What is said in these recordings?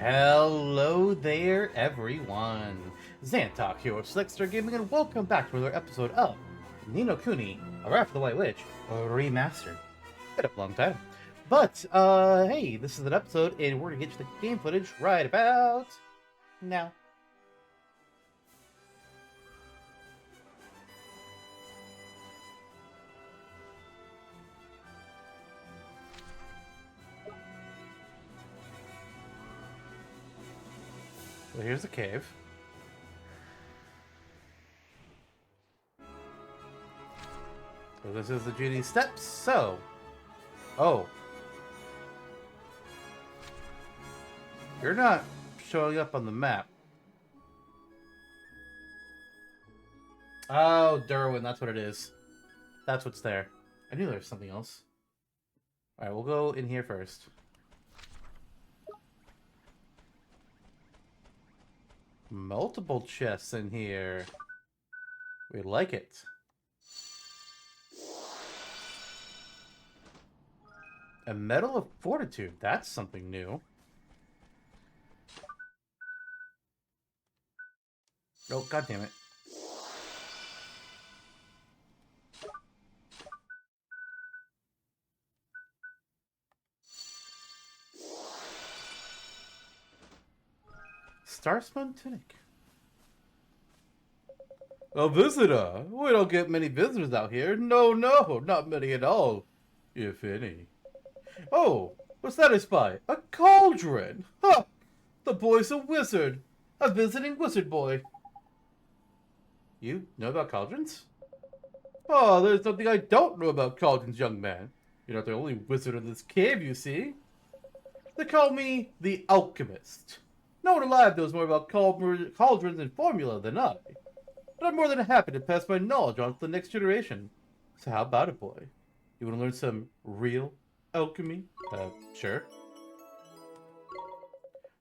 Hello there, everyone. Xantok here with Slickster Gaming, and welcome back to another episode of Ni no Kuni, A Wrath of the White Witch, Remastered. Been up a long time. But, hey, this is an episode, and we're gonna get you the game footage right about now. So here's the cave. So this is the Judy's steps, so... Oh. You're not showing up on the map. Oh, Derwin, that's what it is. That's what's there. I knew there was something else. Alright, we'll go in here first. Multiple chests in here. We like it. A Medal of Fortitude. That's something new. Oh, god damn it. Starspun Tunic. A visitor? We don't get many visitors out here. No, not many at all. If any. Oh, what's that I spy? A cauldron! Ha! The boy's a wizard. A visiting wizard boy. You know about cauldrons? Oh, there's something I don't know about cauldrons, young man. You're not the only wizard in this cave, you see. They call me the alchemist. No one alive knows more about cauldrons and formula than I. But I'm more than happy to pass my knowledge on to the next generation. So how about it, boy? You want to learn some real alchemy? Sure.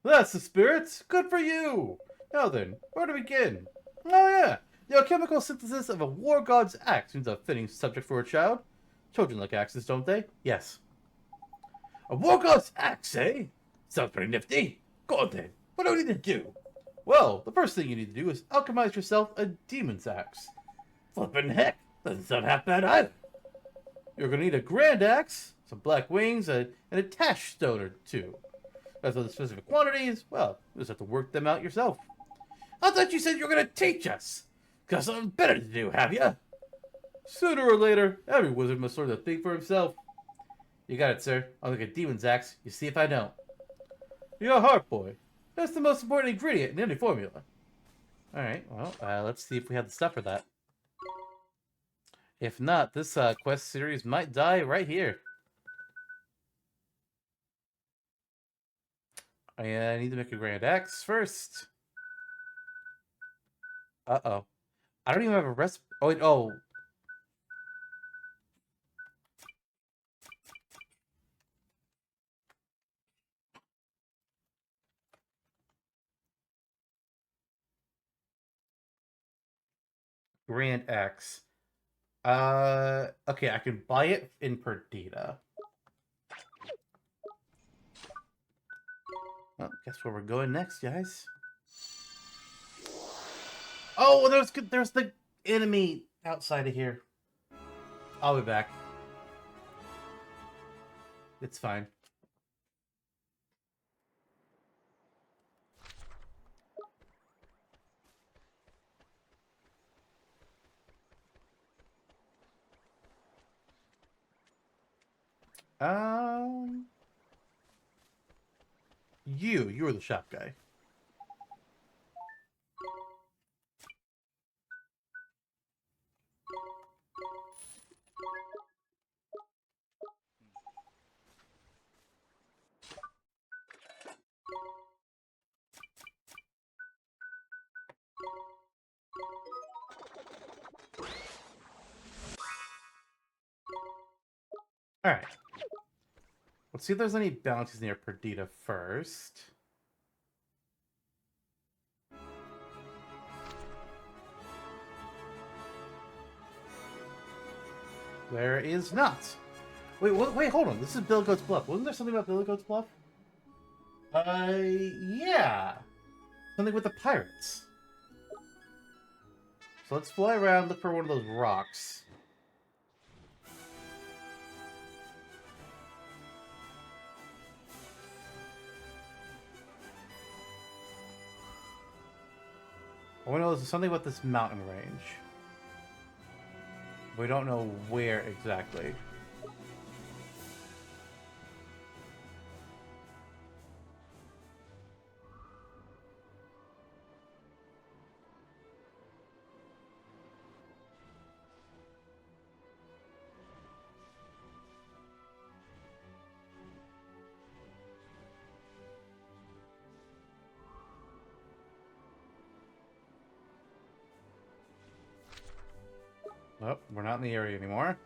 That's the spirit! Good for you! Now then, where to begin? Oh yeah, the alchemical synthesis of a war god's axe seems a fitting subject for a child. Children like axes, don't they? Yes. A war god's axe, eh? Sounds pretty nifty. Go on then. What do we need to do? Well, the first thing you need to do is alchemize yourself a demon's axe. Flippin' heck, doesn't sound half bad either. You're gonna need a grand axe, some black wings, and a tash stone or two. As for the specific quantities, well, you just have to work them out yourself. I thought you said you were gonna teach us. Got something better to do, have ya? Sooner or later, every wizard must learn to think for himself. You got it, sir. I'll make a demon's axe. You see if I don't. You're a heart boy. That's the most important ingredient in any formula. Alright, well, let's see if we have the stuff for that. If not, this quest series might die right here. I need to make a grand axe first. Uh-oh. I don't even have a recipe. Oh, wait, oh. Grand axe. Okay, I can buy it in Perdita. Well, guess where we're going next, guys. Oh, there's the enemy outside of here. I'll be back. It's fine. You're the shop guy. Alright. Let's see if there's any bounties near Perdita first. There is not. Wait, wait, hold on. This is Billy Goat's Bluff. Wasn't there something about Billy Goat's Bluff? Yeah. Something with the pirates. So let's fly around, look for one of those rocks. I want to know there's something about this mountain range. We don't know where exactly. Oh, we're not in the area anymore.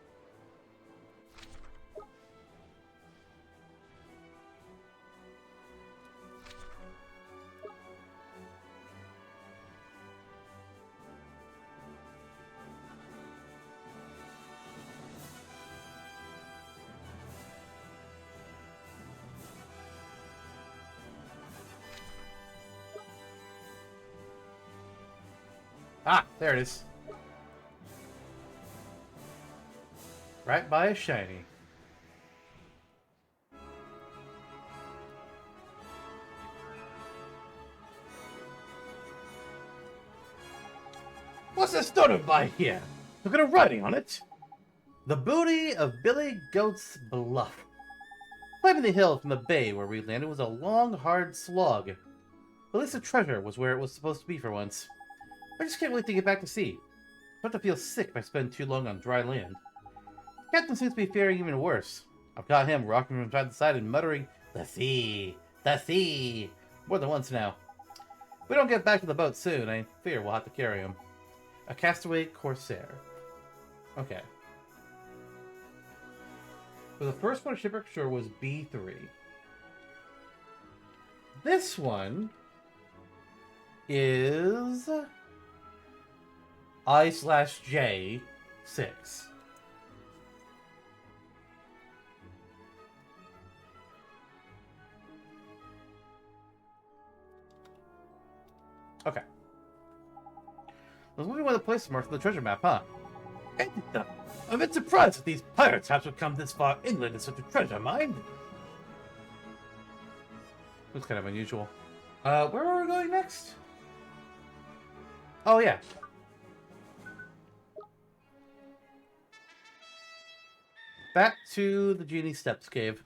Ah, there it is. Right by a shiny. What's this noted by here? Look at a writing on it. The booty of Billy Goat's Bluff. Climbing the hill from the bay where we landed was a long, hard slog. At least the treasure was where it was supposed to be for once. I just can't wait to get back to sea. I start to feel sick if I spend too long on dry land. The captain seems to be faring even worse. I've got him rocking from side to side and muttering, "The sea! The sea!" more than once now. If we don't get back to the boat soon, I fear we'll have to carry him. A castaway corsair. Okay. So the first one shipwreck shore was B3. This one is I/J 6. Okay. There's only one of the places marked on the treasure map, huh? I'm a bit surprised that these pirates have to come this far inland in such a treasure mine. It's kind of unusual. Where are we going next? Oh, yeah. Back to the Genie Steps Cave.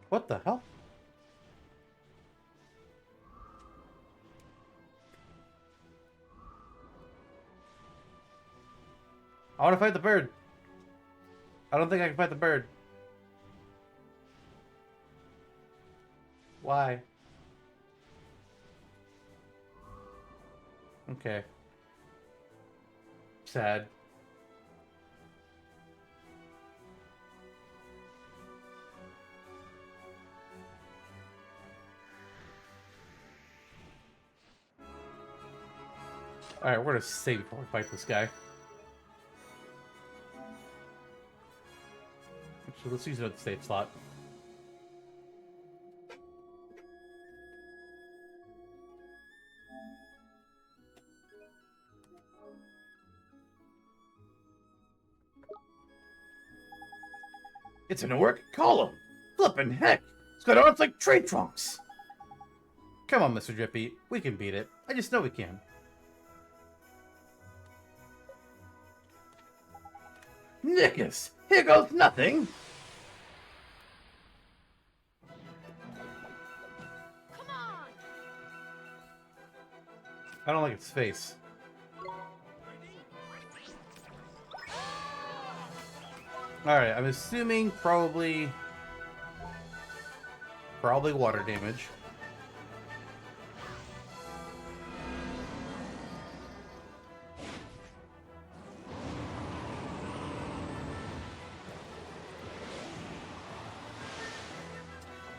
What the hell? I want to fight the bird. I don't think I can fight the bird. Why? Okay. Sad. Alright, we're gonna save before we fight this guy. Actually, let's use it at the save slot. It's an work column! Flippin' heck! It's got arms like tree trunks! Come on, Mr. Drippy. We can beat it. I just know we can. Nickus! Here goes nothing! Come on! I don't like its face. Alright, I'm assuming probably water damage.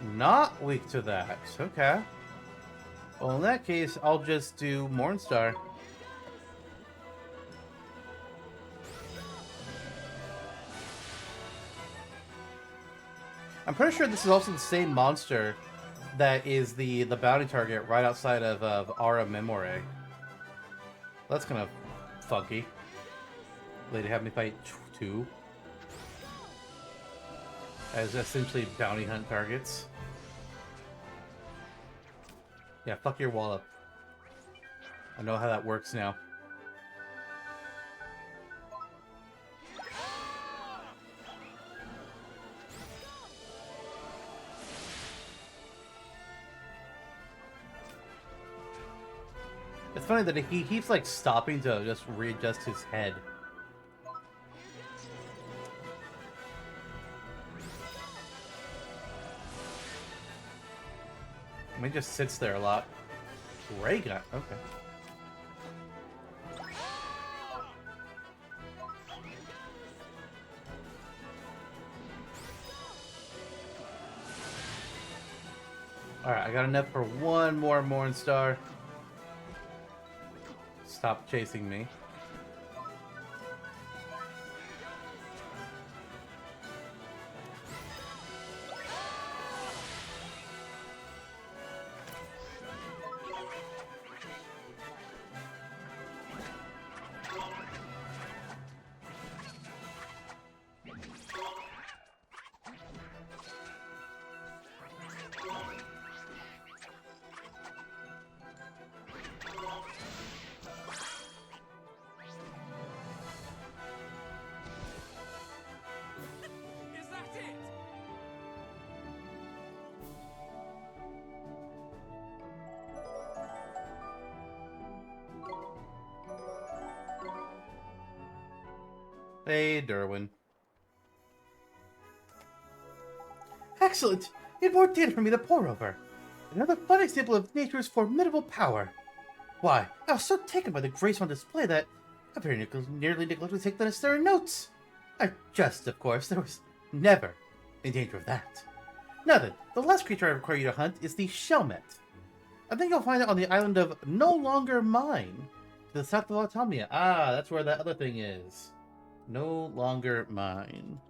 Not weak to that. Okay. Well, in that case, I'll just do Mornstar. I'm pretty sure this is also the same monster that is the bounty target right outside of Aura Memore. That's kind of funky. They'd have me fight two as essentially bounty hunt targets. Yeah, fuck your wall up. I know how that works now. It's funny that he keeps like stopping to just readjust his head. I mean, he just sits there a lot. Ray gun, okay. Alright, I got enough for one more Mornstar. Stop chasing me. Hey, Derwin. Excellent! You had more data for me to pore over. Another fun example of nature's formidable power. Why, I was so taken by the grace on display that I very nearly neglected to take the necessary notes. I just, of course, there was never in danger of that. Now then, the last creature I require you to hunt is the Shelmet. I think you'll find it on the island of No Longer Mine, to the south of Automnia. Ah, that's where that other thing is. No Longer Mine.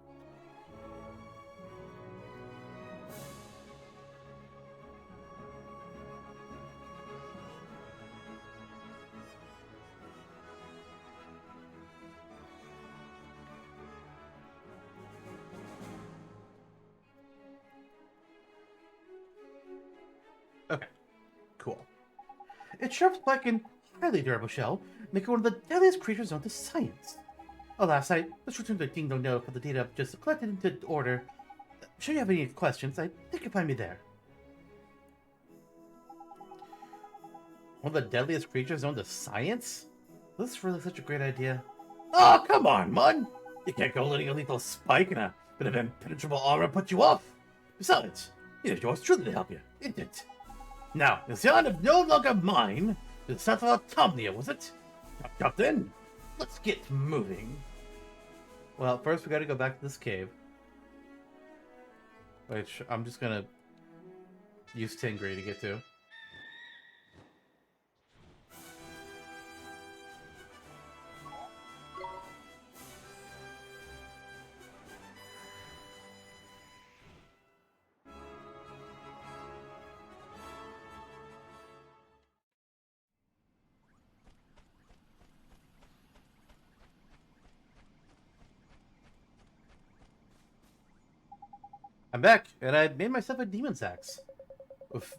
Okay, cool. Its sharp spike and highly durable shell make it one of the deadliest creatures known to science. Alas, I must return to Ding Dong Dell for the data I've just collected into order. Should you have any questions, I think you'll find me there. One of the deadliest creatures known to science? Is this really such a great idea? Oh, come on, Mun! You can't go letting a lethal spike and a bit of impenetrable armor put you off. Besides, it is yours truly to help you, isn't it? Now, is the island of No Longer Mine to the south of Automnia, was it? Up then. Let's get moving. Well, first we gotta go back to this cave. Which I'm just gonna use Tingri to get to. I'm back, and I made myself a demon's axe.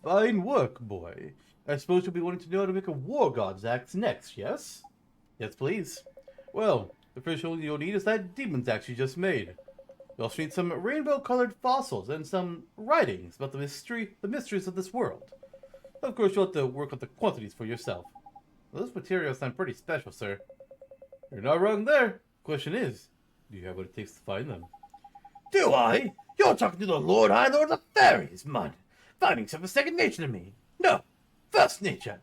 Fine work, boy. I suppose you'll be wanting to know how to make a war god's axe next, yes? Yes, please. Well, the first thing you'll need is that demon's axe you just made. You'll also need some rainbow-colored fossils and some writings about the mysteries of this world. Of course, you'll have to work out the quantities for yourself. Well, those materials sound pretty special, sir. You're not wrong there. Question is, do you have what it takes to find them? Do I? You're talking to the Lord High Lord of the Fairies, Mud. Finding stuff is second nature to me. No, first nature.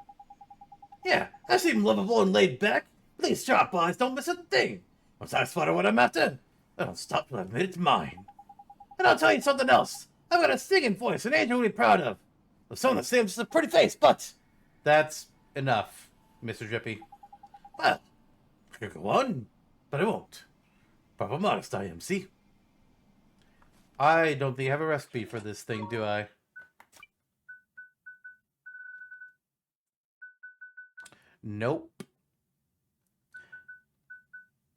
Yeah, I seem lovable and laid back. But these sharp eyes don't miss a thing. Once I spot what I'm after, I don't stop till I've made it mine. And I'll tell you something else. I've got a singing voice, an angel to be proud of. The son of Sam's just a pretty face, but that's enough, Mr. Drippy. Well, I could go on, but I won't. Proper modest I am, see? I don't think I have a recipe for this thing, do I? Nope.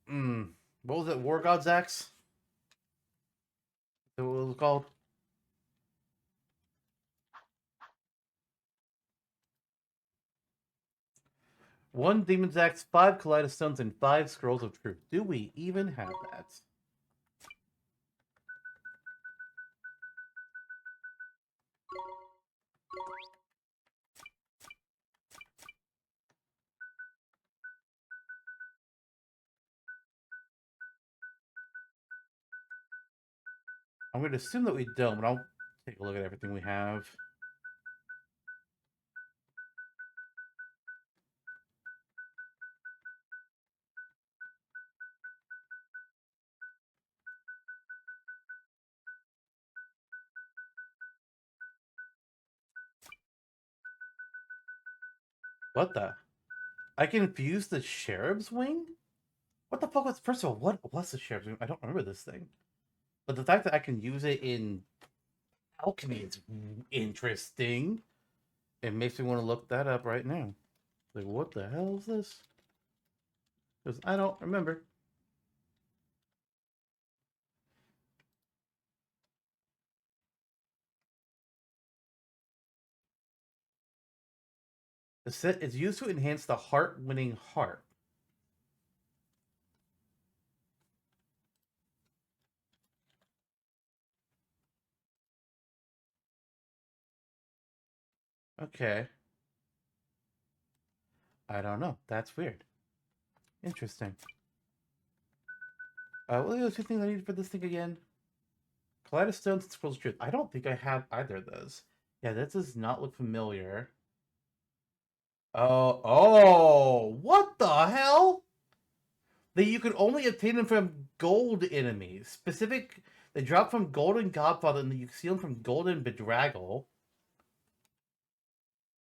What was it? War God's Axe? Is that what it was called? One Demon's Axe, 5 Kaleidostones, and 5 Scrolls of Truth. Do we even have that? I'm going to assume that we don't, but I'll take a look at everything we have. What the? I can fuse the Sheriff's Wing? What the fuck was... First of all, what was the Sheriff's Wing? I don't remember this thing. But the fact that I can use it in alchemy is interesting. It makes me want to look that up right now. Like, what the hell is this? Because I don't remember. The set is used to enhance the heart-winning heart. Okay. I don't know. That's weird. Interesting. What are the two things I need for this thing again? Kaleidostones and Scrolls of Truth. I don't think I have either of those. Yeah, that does not look familiar. Oh, what the hell? That you can only obtain them from gold enemies. Specific, they drop from Golden Godfather, and you see them from Golden Bedraggle.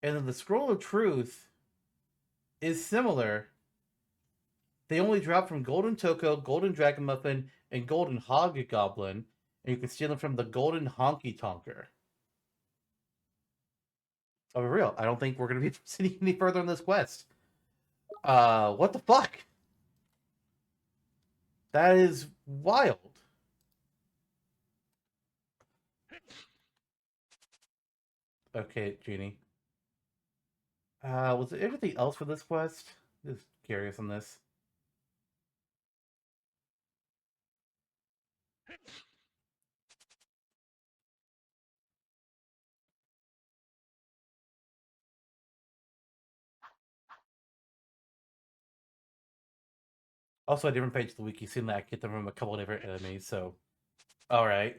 And then the Scroll of Truth is similar. They only drop from Golden Toko, Golden Dragon Muffin, and Golden Hobgoblin, and you can steal them from the Golden Honky Tonker. Oh, for real, I don't think we're going to be proceeding any further on this quest. What the fuck? That is wild. Okay, Genie. Was there anything else for this quest? Just curious on this. Also, a different page of the wiki, seeing that I get them from a couple of different enemies, so... Alright.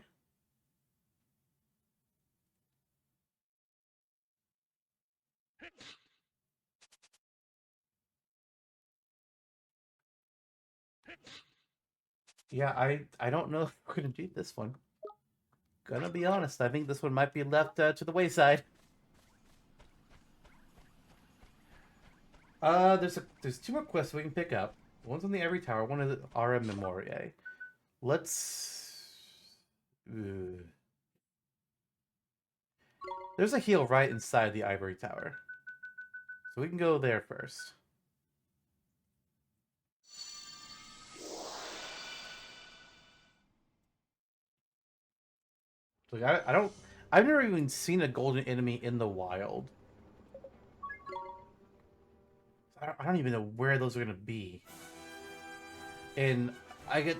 Yeah, I don't know if we're gonna do this one. Gonna be honest, I think this one might be left to the wayside. There's 2 more quests we can pick up. One's on the Ivory Tower, one is RM Memoriae. Let's... There's a heal right inside the Ivory Tower. So we can go there first. Like, I don't... I've never even seen a golden enemy in the wild. I don't even know where those are going to be. And I get...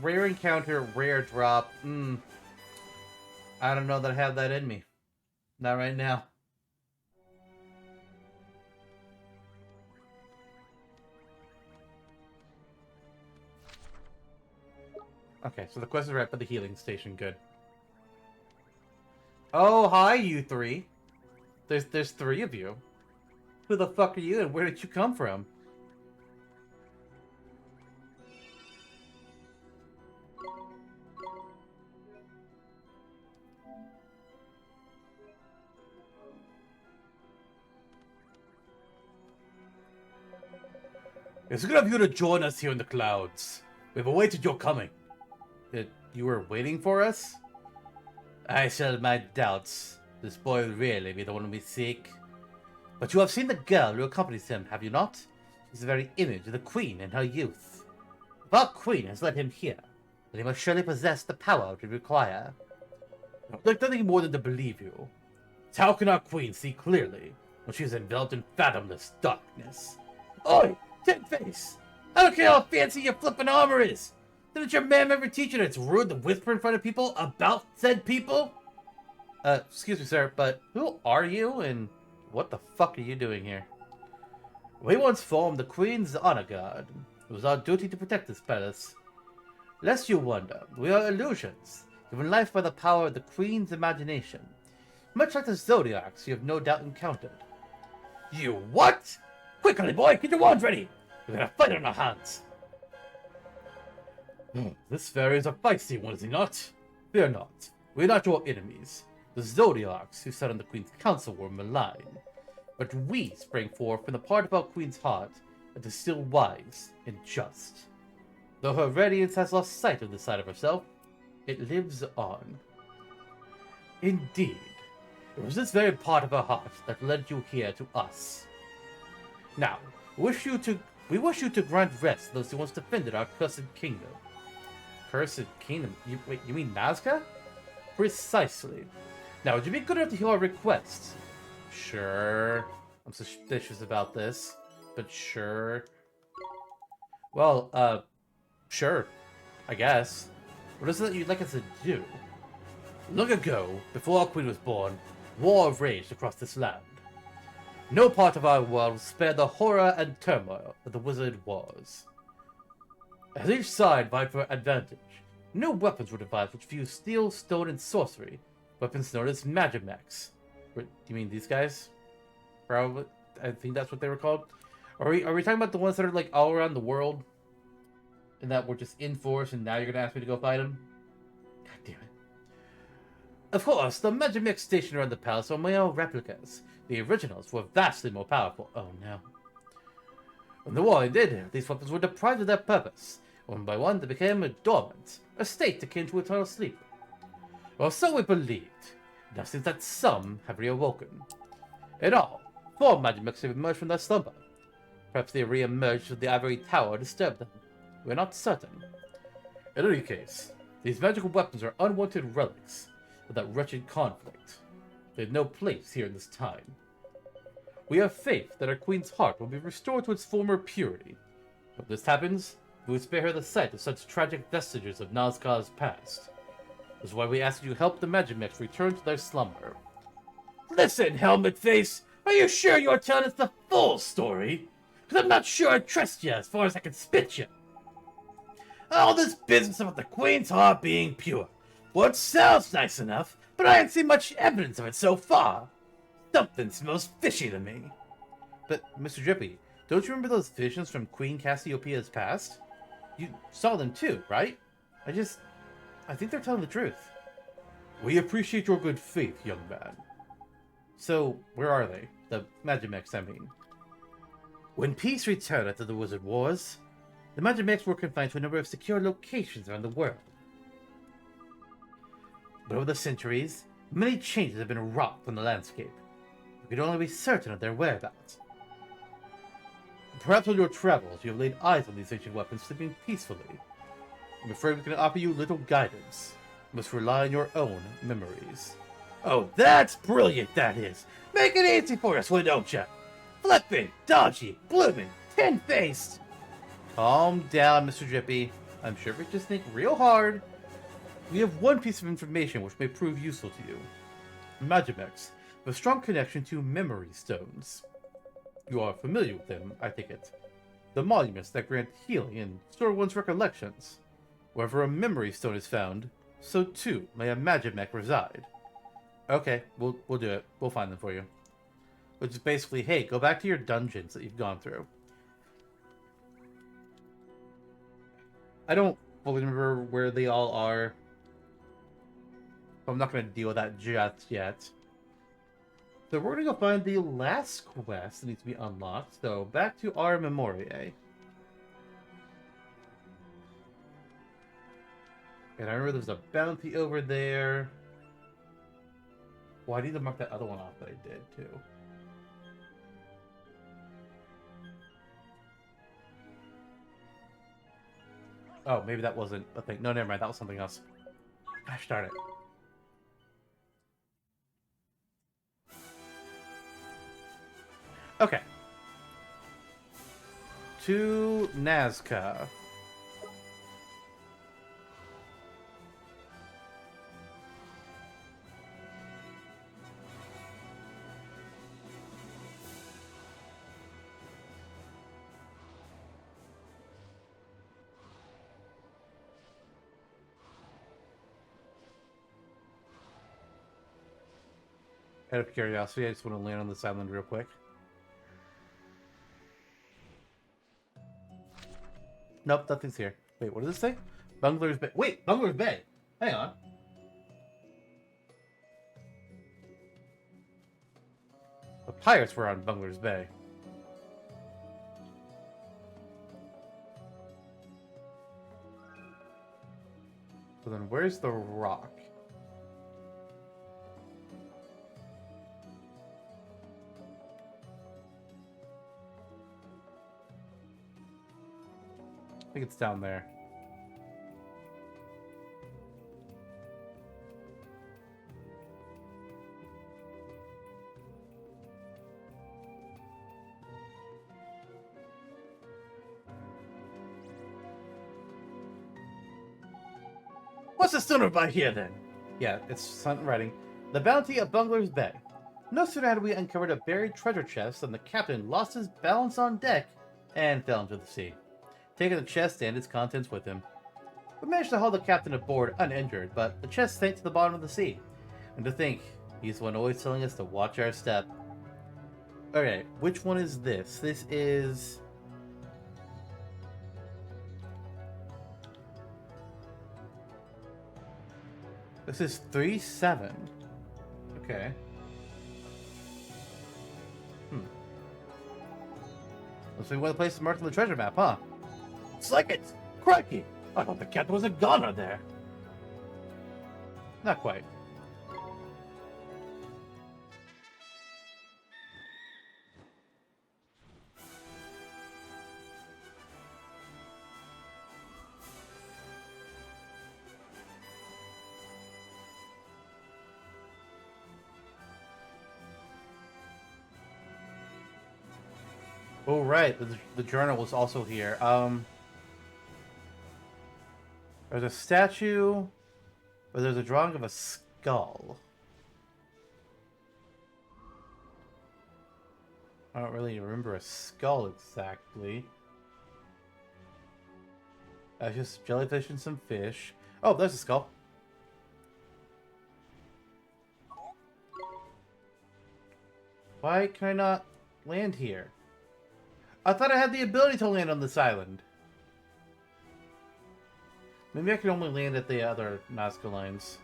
Rare encounter, rare drop. I don't know that I have that in me. Not right now. Okay, so the quest is right by the healing station. Good. Oh, hi, you 3. There's 3 of you. Who the fuck are you, and where did you come from? It's good of you to join us here in the clouds. We've awaited your coming. You were waiting for us? I shall have my doubts. This boy will really be the one we seek. But you have seen the girl who accompanies him, have you not? She's the very image of the queen in her youth. If our queen has led him here, then he must surely possess the power we require. I'd like nothing more than to believe you. How can our queen see clearly when she is enveloped in fathomless darkness? Oi, Tin-Face! I don't care how fancy your flippin' armor is! Didn't your ma'am ever teach you that it's rude to whisper in front of people about said people? Excuse me, sir, but who are you and what the fuck are you doing here? We once formed the Queen's Honor Guard. It was our duty to protect this palace. Lest you wonder, we are illusions, given life by the power of the Queen's imagination. Much like the Zodiacs you have no doubt encountered. You what? Quickly, boy, get your wands ready! We've got a fight on our hands. This fairy is a feisty one, is he not? Fear not. We are not your enemies. The Zodiacs who sat on the Queen's council were malign. But we sprang forth from the part of our Queen's heart that is still wise and just. Though her radiance has lost sight of this side of herself, it lives on. Indeed, it was this very part of her heart that led you here to us. Now, we wish you to grant rest to those who once defended our cursed kingdom. Cursed kingdom? You mean Nazca? Precisely. Now, would you be good enough to hear our request? Sure. I'm suspicious about this, but sure. Well, sure. I guess. What is it that you'd like us to do? Long ago, before our queen was born, war raged across this land. No part of our world spared the horror and turmoil of the wizard wars. As each side vied for advantage, new weapons were devised which fused steel, stone, and sorcery. Weapons known as Magimex. Do you mean these guys? Probably. I think that's what they were called. Are we talking about the ones that are like all around the world? And that were just in force and now you're gonna ask me to go fight them? God damn it. Of course, the Magimex stationed around the palace are mere replicas. The originals were vastly more powerful. Oh no. When the war ended, these weapons were deprived of their purpose. One by one, they became dormant, a state akin to eternal sleep. Well, so we believed. Now seems that some have reawoken. In all, 4 Magimex have emerged from their slumber. Perhaps they re-emerged with the ivory tower disturbed them. We're not certain. In any case, these magical weapons are unwanted relics of that wretched conflict. They have no place here in this time. We have faith that our queen's heart will be restored to its former purity. If this happens, we would spare her the sight of such tragic vestiges of Nazca's past. This is why we ask you to help the Magimex return to their slumber. Listen, Helmet Face! Are you sure you're telling us the full story? Because I'm not sure I trust you as far as I can spit you. All this business about the Queen's heart being pure. Well, it sounds nice enough, but I ain't seen much evidence of it so far. Something smells fishy to me. But, Mr. Drippy, don't you remember those visions from Queen Cassiopeia's past? You saw them too, right? I think they're telling the truth. We appreciate your good faith, young man. So, where are they? The Magimex, I mean. When peace returned after the Wizard Wars, the Magimex were confined to a number of secure locations around the world. But over the centuries, many changes have been wrought on the landscape. We could only be certain of their whereabouts. Perhaps on your travels you have laid eyes on these ancient weapons sleeping peacefully. I'm afraid we can offer you little guidance. You must rely on your own memories. Oh, that's brilliant, that is! Make it easy for us, why don't ya? Flippin', dodgy, bloomin', tin-faced! Calm down, Mr. Drippy. I'm sure if we just think real hard. We have one piece of information which may prove useful to you. Magimex have a strong connection to memory stones. You are familiar with them, I take it. The monuments that grant healing and store one's recollections. Wherever a memory stone is found, so too may a Magimex reside. Okay, we'll do it. We'll find them for you. Which is basically, hey, go back to your dungeons that you've gone through. I don't fully remember where they all are. I'm not going to deal with that just yet. So we're going to go find the last quest that needs to be unlocked. So back to our Memoriae. And I remember there's a bounty over there. Well, I need to mark that other one off that I did, too. Oh, maybe that wasn't a thing. No, never mind. That was something else. Gosh darn it. Okay. To Nazca. Out of curiosity, I just want to land on this island real quick. Nope, nothing's here. Wait, what does this say? Bungler's Bay. Wait, Bungler's Bay. Hang on. The pirates were on Bungler's Bay. So then where's the rock? I think it's down there. What's the sooner by here, then? Yeah, it's sun writing. The bounty of Bungler's Bay. No sooner had we uncovered a buried treasure chest than the captain lost his balance on deck and fell into the sea, taking the chest and its contents with him. We managed to haul the captain aboard uninjured, but the chest sank to the bottom of the sea. And to think, he's the one always telling us to watch our step. Okay, which one is this? This is... This is 3-7. Okay. Looks like one of the places marked on the treasure map, huh? It's like it! Crikey! I thought the captain was a goner there. Not quite. Oh, right. The journal was also here. There's a statue, but there's a drawing of a skull. I don't really remember a skull exactly. Just jellyfish and some fish. Oh, there's a skull. Why can I not land here? I thought I had the ability to land on this island. Maybe I can only land at the other Nazca lines.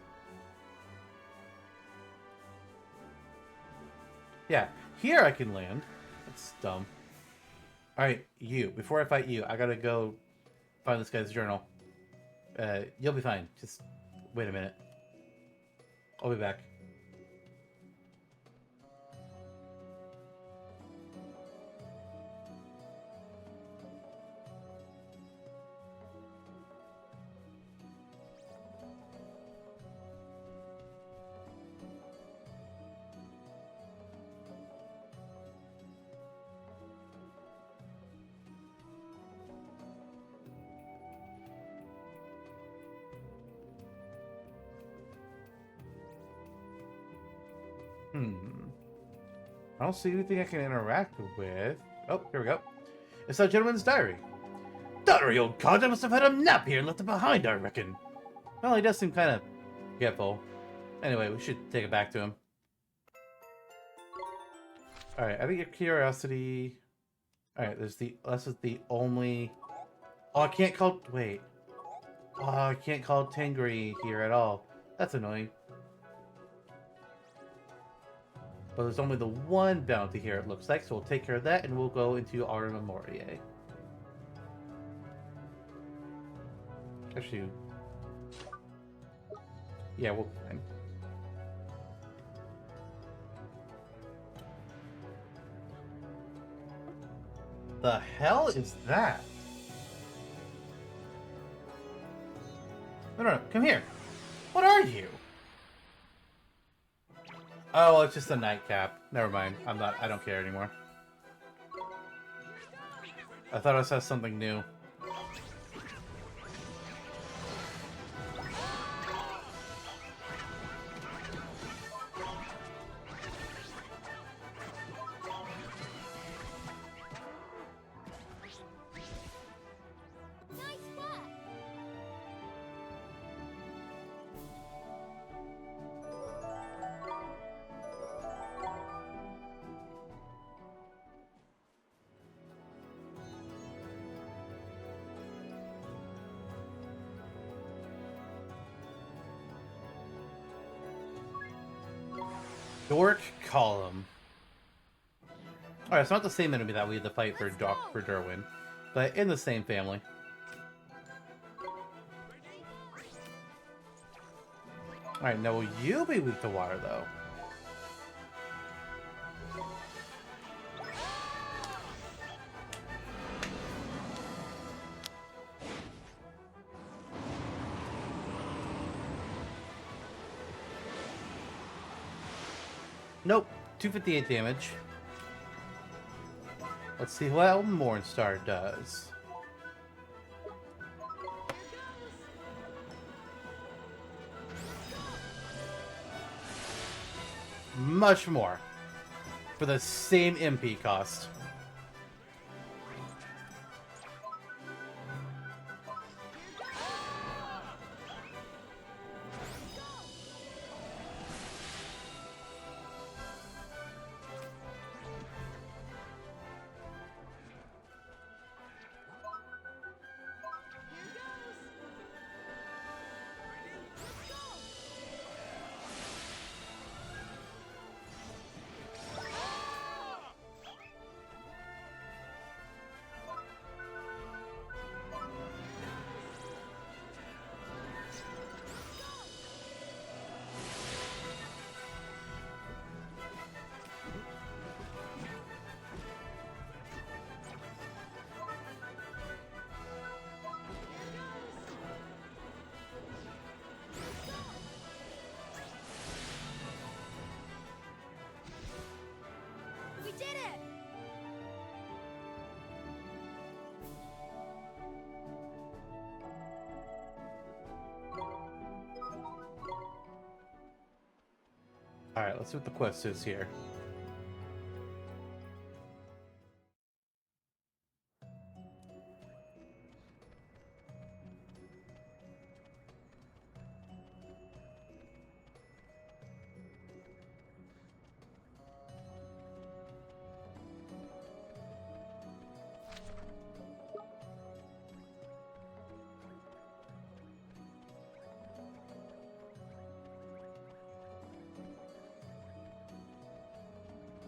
Yeah, here I can land. That's dumb. Alright, you. Before I fight you, I gotta go find this guy's journal. You'll be fine. Just wait a minute. I'll be back. I don't see anything I can interact with. Oh, here we go. It's that gentleman's diary. Diary, old cod, I must have had a nap here and left it behind, I reckon. Well, he does seem kind of forgetful. Anyway, we should take it back to him. Alright, I think your curiosity... Alright, this is the only... Oh, I can't call... Wait. Oh, I can't call Tangri here at all. That's annoying. But there's only the one bounty here, it looks like, so we'll take care of that, and we'll go into our Memorie. Actually... Yeah, we'll be fine. The hell is that? No, come here. What are you? Oh, it's just a nightcap. Never mind. I don't care anymore. I thought I saw something new. Dork Column. Alright, it's not the same enemy that we had to fight for Derwin, but in the same family. Alright, now will you be weak to water, though? Nope. 258 damage. Let's see what Mornstar does. Much more. For the same MP cost. Alright, let's see what the quest is here.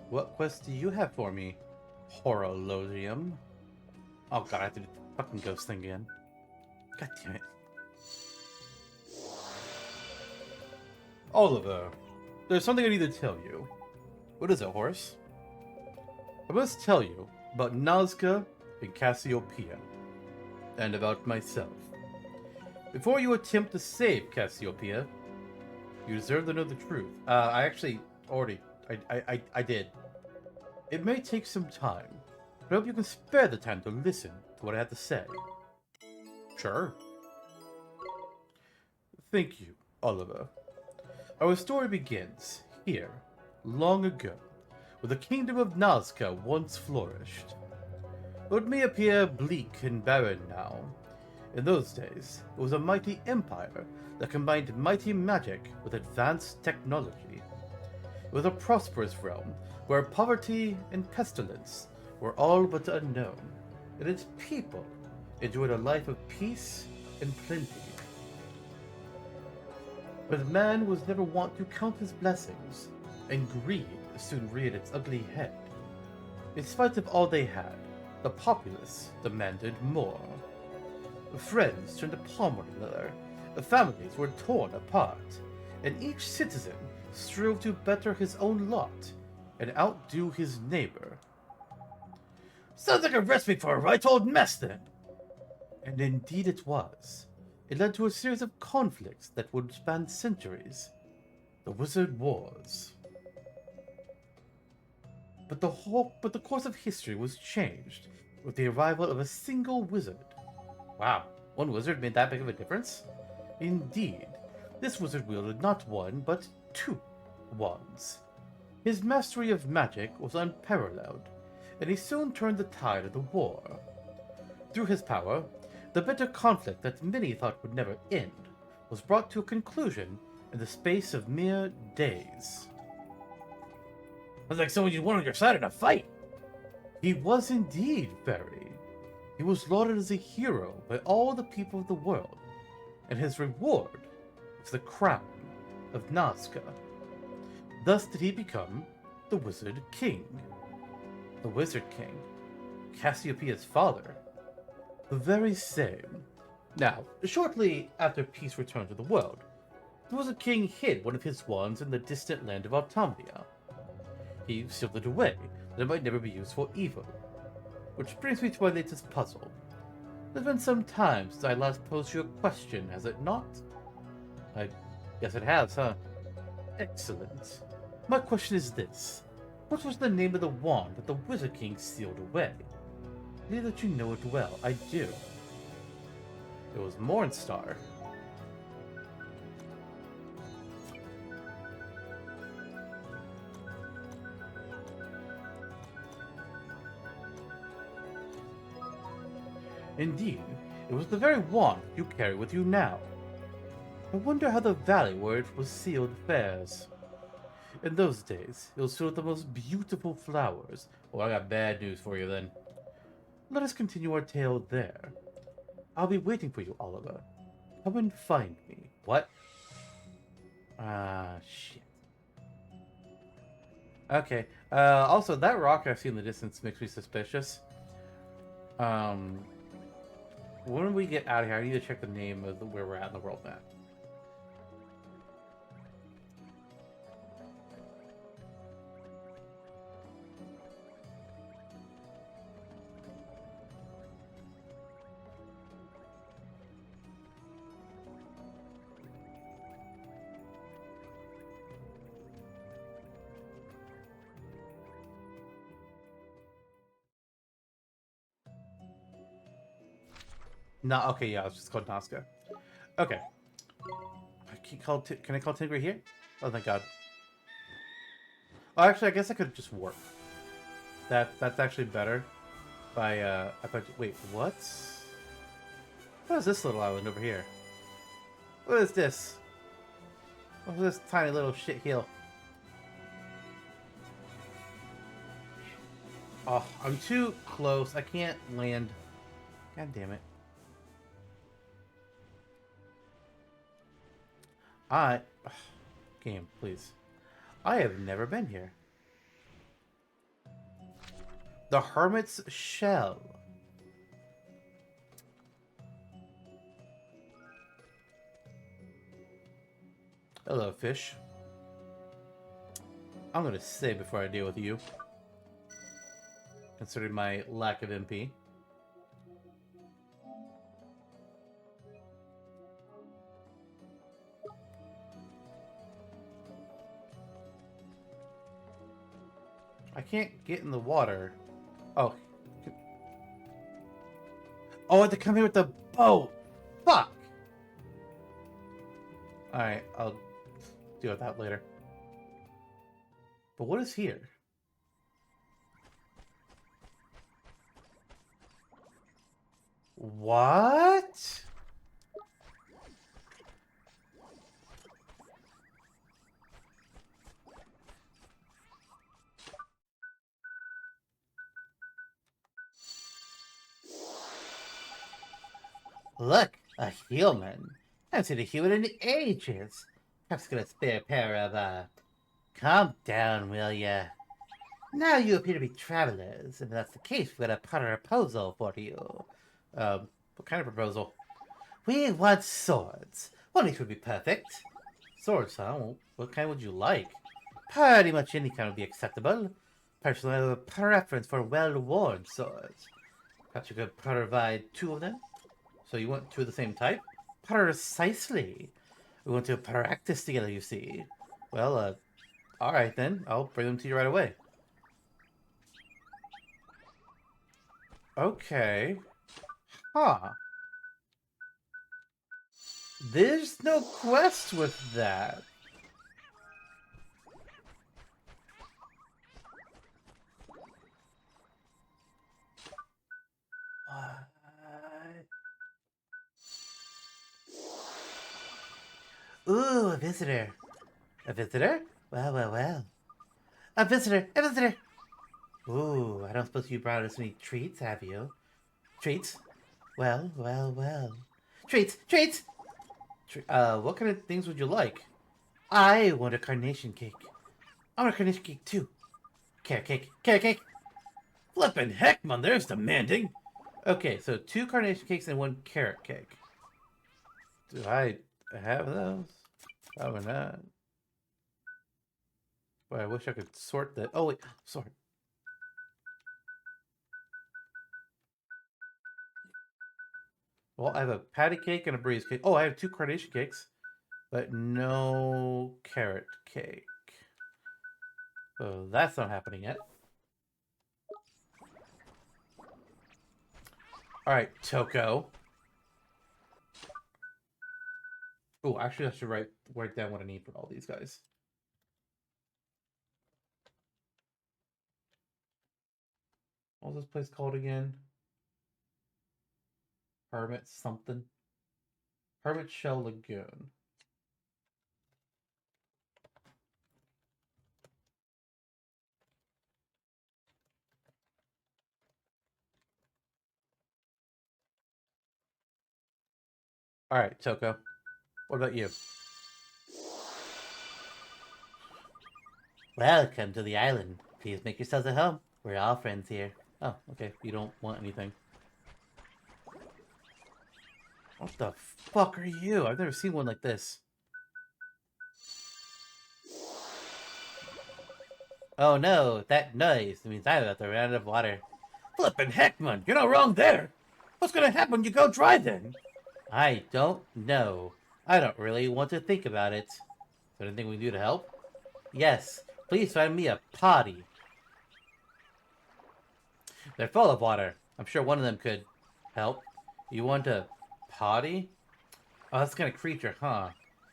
What quest do you have for me, Horologium? Oh god, I have to do the fucking ghost thing again. God damn it. Oliver, there's something I need to tell you. What is it, Horace? I must tell you about Nazca and Cassiopeia, and about myself. Before you attempt to save Cassiopeia, you deserve to know the truth. I actually already... I did. It may take some time, but I hope you can spare the time to listen to what I have to say. Sure. Thank you, Oliver. Our story begins here, long ago, where the kingdom of Nazca once flourished. Though it may appear bleak and barren now, in those days, it was a mighty empire that combined mighty magic with advanced technology. It was a prosperous realm where poverty and pestilence were all but unknown, and its people enjoyed a life of peace and plenty. But man was never wont to count his blessings, and greed soon reared its ugly head. In spite of all they had, the populace demanded more. Friends turned upon one another, families were torn apart, and each citizen strove to better his own lot and outdo his neighbor. Sounds like a recipe for a right old mess, then. And indeed it was. It led to a series of conflicts that would span centuries. The Wizard Wars. But the course of history was changed with the arrival of a single wizard. Wow, one wizard made that big of a difference? Indeed, this wizard wielded not one, but two wands. His mastery of magic was unparalleled, and he soon turned the tide of the war. Through his power, the bitter conflict that many thought would never end was brought to a conclusion in the space of mere days. Sounds like someone you want on your side in a fight. He was indeed very. He was lauded as a hero by all the people of the world, and his reward was the crown of Nazca. Thus did he become the Wizard King. The Wizard King, Cassiopeia's father, the very same. Now, shortly after peace returned to the world, the Wizard King hid one of his wands in the distant land of Automnia. He sealed it away, that it might never be used for evil. Which brings me to my latest puzzle. It's been some time since I last posed you a question, has it not? I guess it has, huh? Excellent. My question is this. What was the name of the wand that the Wizard King sealed away? I believe that you know it well. I do. It was Mornstar. Indeed, it was the very wand you carry with you now. I wonder how the valley where it was sealed fares. In those days, it was filled with the most beautiful flowers. Oh, I got bad news for you then. Let us continue our tale there. I'll be waiting for you, Oliver. Come and find me. What? Shit. Okay. Also, that rock I see in the distance makes me suspicious. When we get out of here, I need to check the name of where we're at in the world map. No, okay, yeah, it's just called Nazca. Okay. Can I call Tigray here? Oh, thank God. Oh, actually, I guess I could just warp. That's actually better. Wait, what? What is this little island over here? What is this? What is this tiny little shit hill? Oh, I'm too close. I can't land. God damn it. Game, please. I have never been here. The Hermit's Shell. Hello, fish. I'm gonna save before I deal with you. Considering my lack of MP. I can't get in the water. Oh. Oh, I have to come here with the boat. Fuck. Alright, I'll deal with that later. But what is here? What? Look, a human. I haven't seen a human in ages. Perhaps got a spare pair of, Calm down, will ya? Now you appear to be travelers, and if that's the case, we've got a proposal for you. What kind of proposal? We want swords. One each would be perfect. Swords, huh? Well, what kind would you like? Pretty much any kind would be acceptable. Personally, I have a preference for well-worn swords. Perhaps you could provide 2 of them? So you want 2 of the same type? Precisely. We want to practice together, you see. Well, alright then. I'll bring them to you right away. Okay. Huh. There's no quest with that. What? Ooh, a visitor. A visitor? Well, well, well. A visitor! A visitor! Ooh, I don't suppose you brought us any treats, have you? Treats? Well, well, well. Treats! Treats! What kind of things would you like? I want a carnation cake. I want a carnation cake, too. Carrot cake. Carrot cake! Flippin' heck, man, there's demanding! Okay, so 2 carnation cakes and 1 carrot cake. Do I have those? Probably not. Boy, I wish I could sort that. Oh, wait. Sort. Well, I have a patty cake and a breeze cake. Oh, I have 2 carnation cakes, but no carrot cake. So that's not happening yet. Alright, Toko. Oh, actually, I should write down what I need for all these guys. What was this place called again? Hermit something. Hermit Shell Lagoon. Alright, Toko. What about you? Welcome to the island. Please make yourselves at home. We're all friends here. Oh, okay. You don't want anything. What the fuck are you? I've never seen one like this. Oh no, that noise means I'm about to run out of water. Flippin' heck, man, you're not wrong there. What's gonna happen when you go dry then? I don't know. I don't really want to think about it. Is there anything we can do to help? Yes, please find me a potty. They're full of water. I'm sure one of them could help. You want a potty? Oh, that's the kind of creature, huh?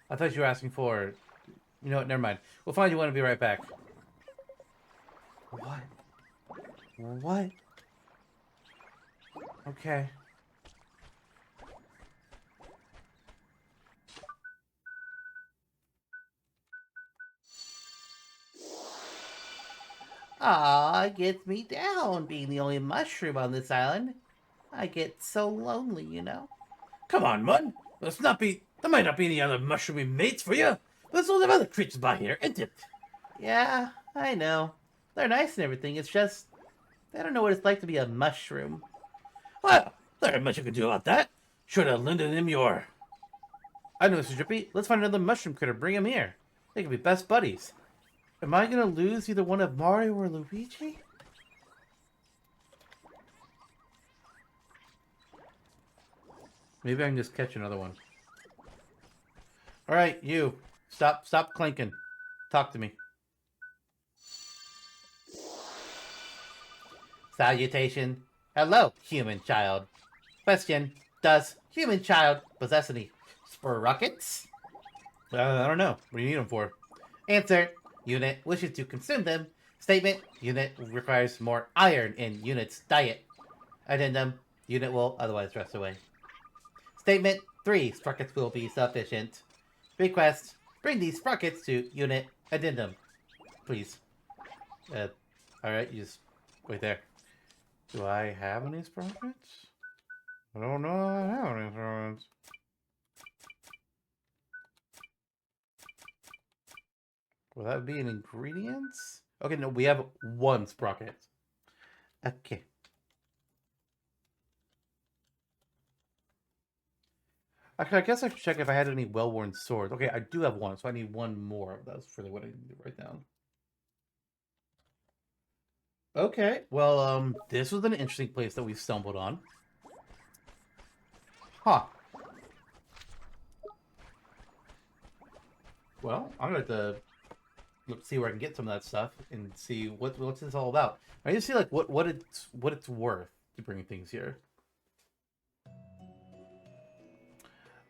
I thought you were asking for... You know what, never mind. We'll find you one and be right back. What? What? Okay. Aw, it gets me down being the only mushroom on this island. I get so lonely, you know. Come on, Mud. There might not be any other mushroomy mates for you. There's lots of other creatures by here, isn't it? Yeah, I know. They're nice and everything. It's just, they don't know what it's like to be a mushroom. Well, there ain't much you can do about that. Should have lended him your... I know, Mr. Drippy. Let's find another mushroom critter. Bring him here. They can be best buddies. Am I gonna lose either one of Mario or Luigi? Maybe I can just catch another one. Alright, you. Stop clinking. Talk to me. Salutation. Hello, human child. Question. Does human child possess any sprockets? I don't know. What do you need them for? Answer. Unit wishes to consume them. Statement. Unit requires more iron in unit's diet. Addendum. Unit will otherwise rest away. Statement. 3 sprockets will be sufficient. Request. Bring these sprockets to unit. Addendum. Please. Alright, you just wait there. Do I have any sprockets? I don't know if I have any sprockets. Will that be an ingredients? Okay, no, we have 1 sprocket. Okay. Actually, I guess I should check if I had any well-worn swords. Okay, I do have one, so I need one more of those for what I need to write down. Okay, well, this was an interesting place that we stumbled on. Huh. Well, I'm gonna have to see where I can get some of that stuff and see what's this all about. I need to see like what it's worth to bring things here.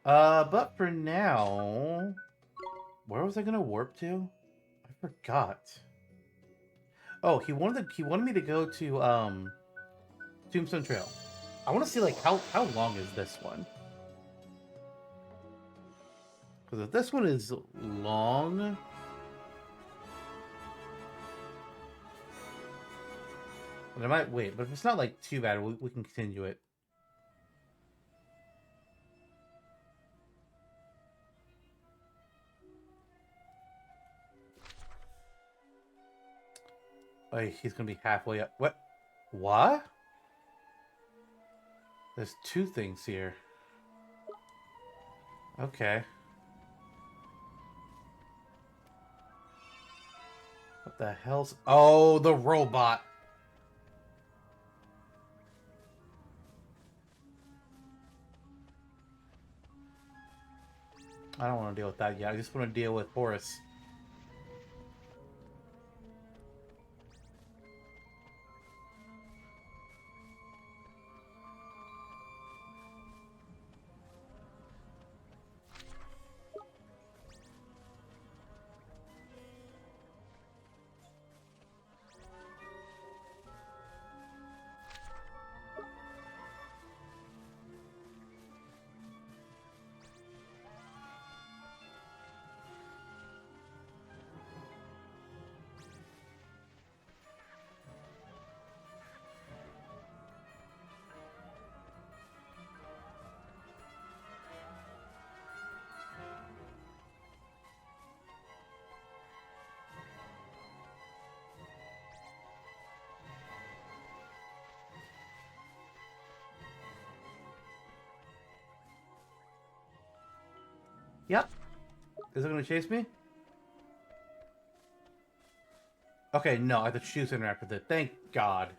But for now, where was I gonna warp to? I forgot. Oh, he wanted me to go to Tombstone Trail. I want to see like how long is this one? Because if this one is long, then I might wait. But if it's not like too bad, we can continue it. Oh, he's gonna be halfway up. What? What? There's two things here. Okay. What the hell's... Oh, the robot! I don't want to deal with that yet. I just want to deal with Horace. Yep. Is it going to chase me? Okay, no, I have to choose to interact with it. Thank God.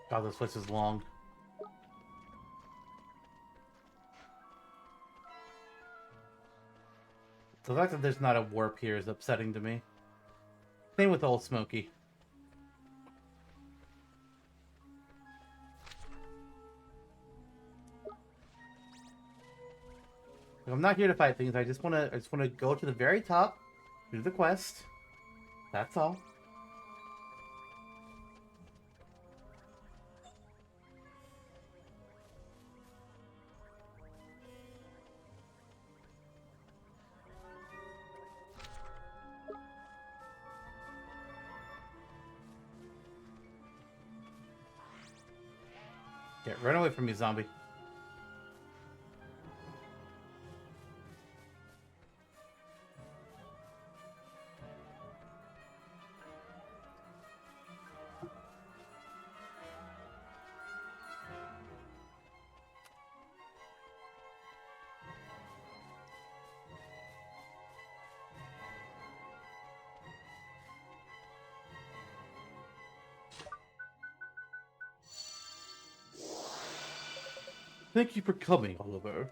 God, this place is long. The fact that there's not a warp here is upsetting to me. Same with Old Smoky. I'm not here to fight things. I just wanna go to the very top, do the quest. That's all. Yeah, run away from me, zombie. Thank you for coming, Oliver.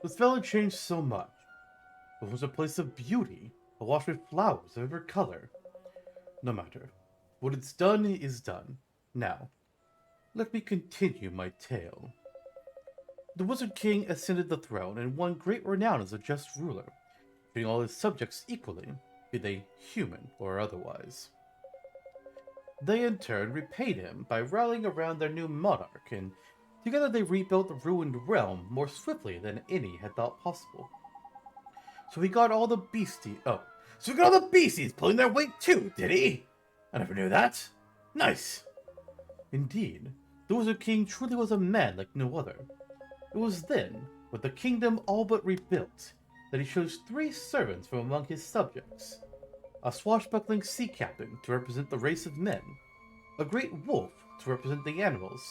This valley changed so much. It was a place of beauty, awash with flowers of every color. No matter. What it's done is done. Now, let me continue my tale. The Wizard King ascended the throne and won great renown as a just ruler, treating all his subjects equally, be they human or otherwise. They in turn repaid him by rallying around their new monarch, and together they rebuilt the ruined realm more swiftly than any had thought possible. So he got all the beasties pulling their weight too, did he? I never knew that. Nice. Indeed, the Wizard King truly was a man like no other. It was then, with the kingdom all but rebuilt, that he chose 3 servants from among his subjects. A swashbuckling sea captain to represent the race of men, a great wolf to represent the animals,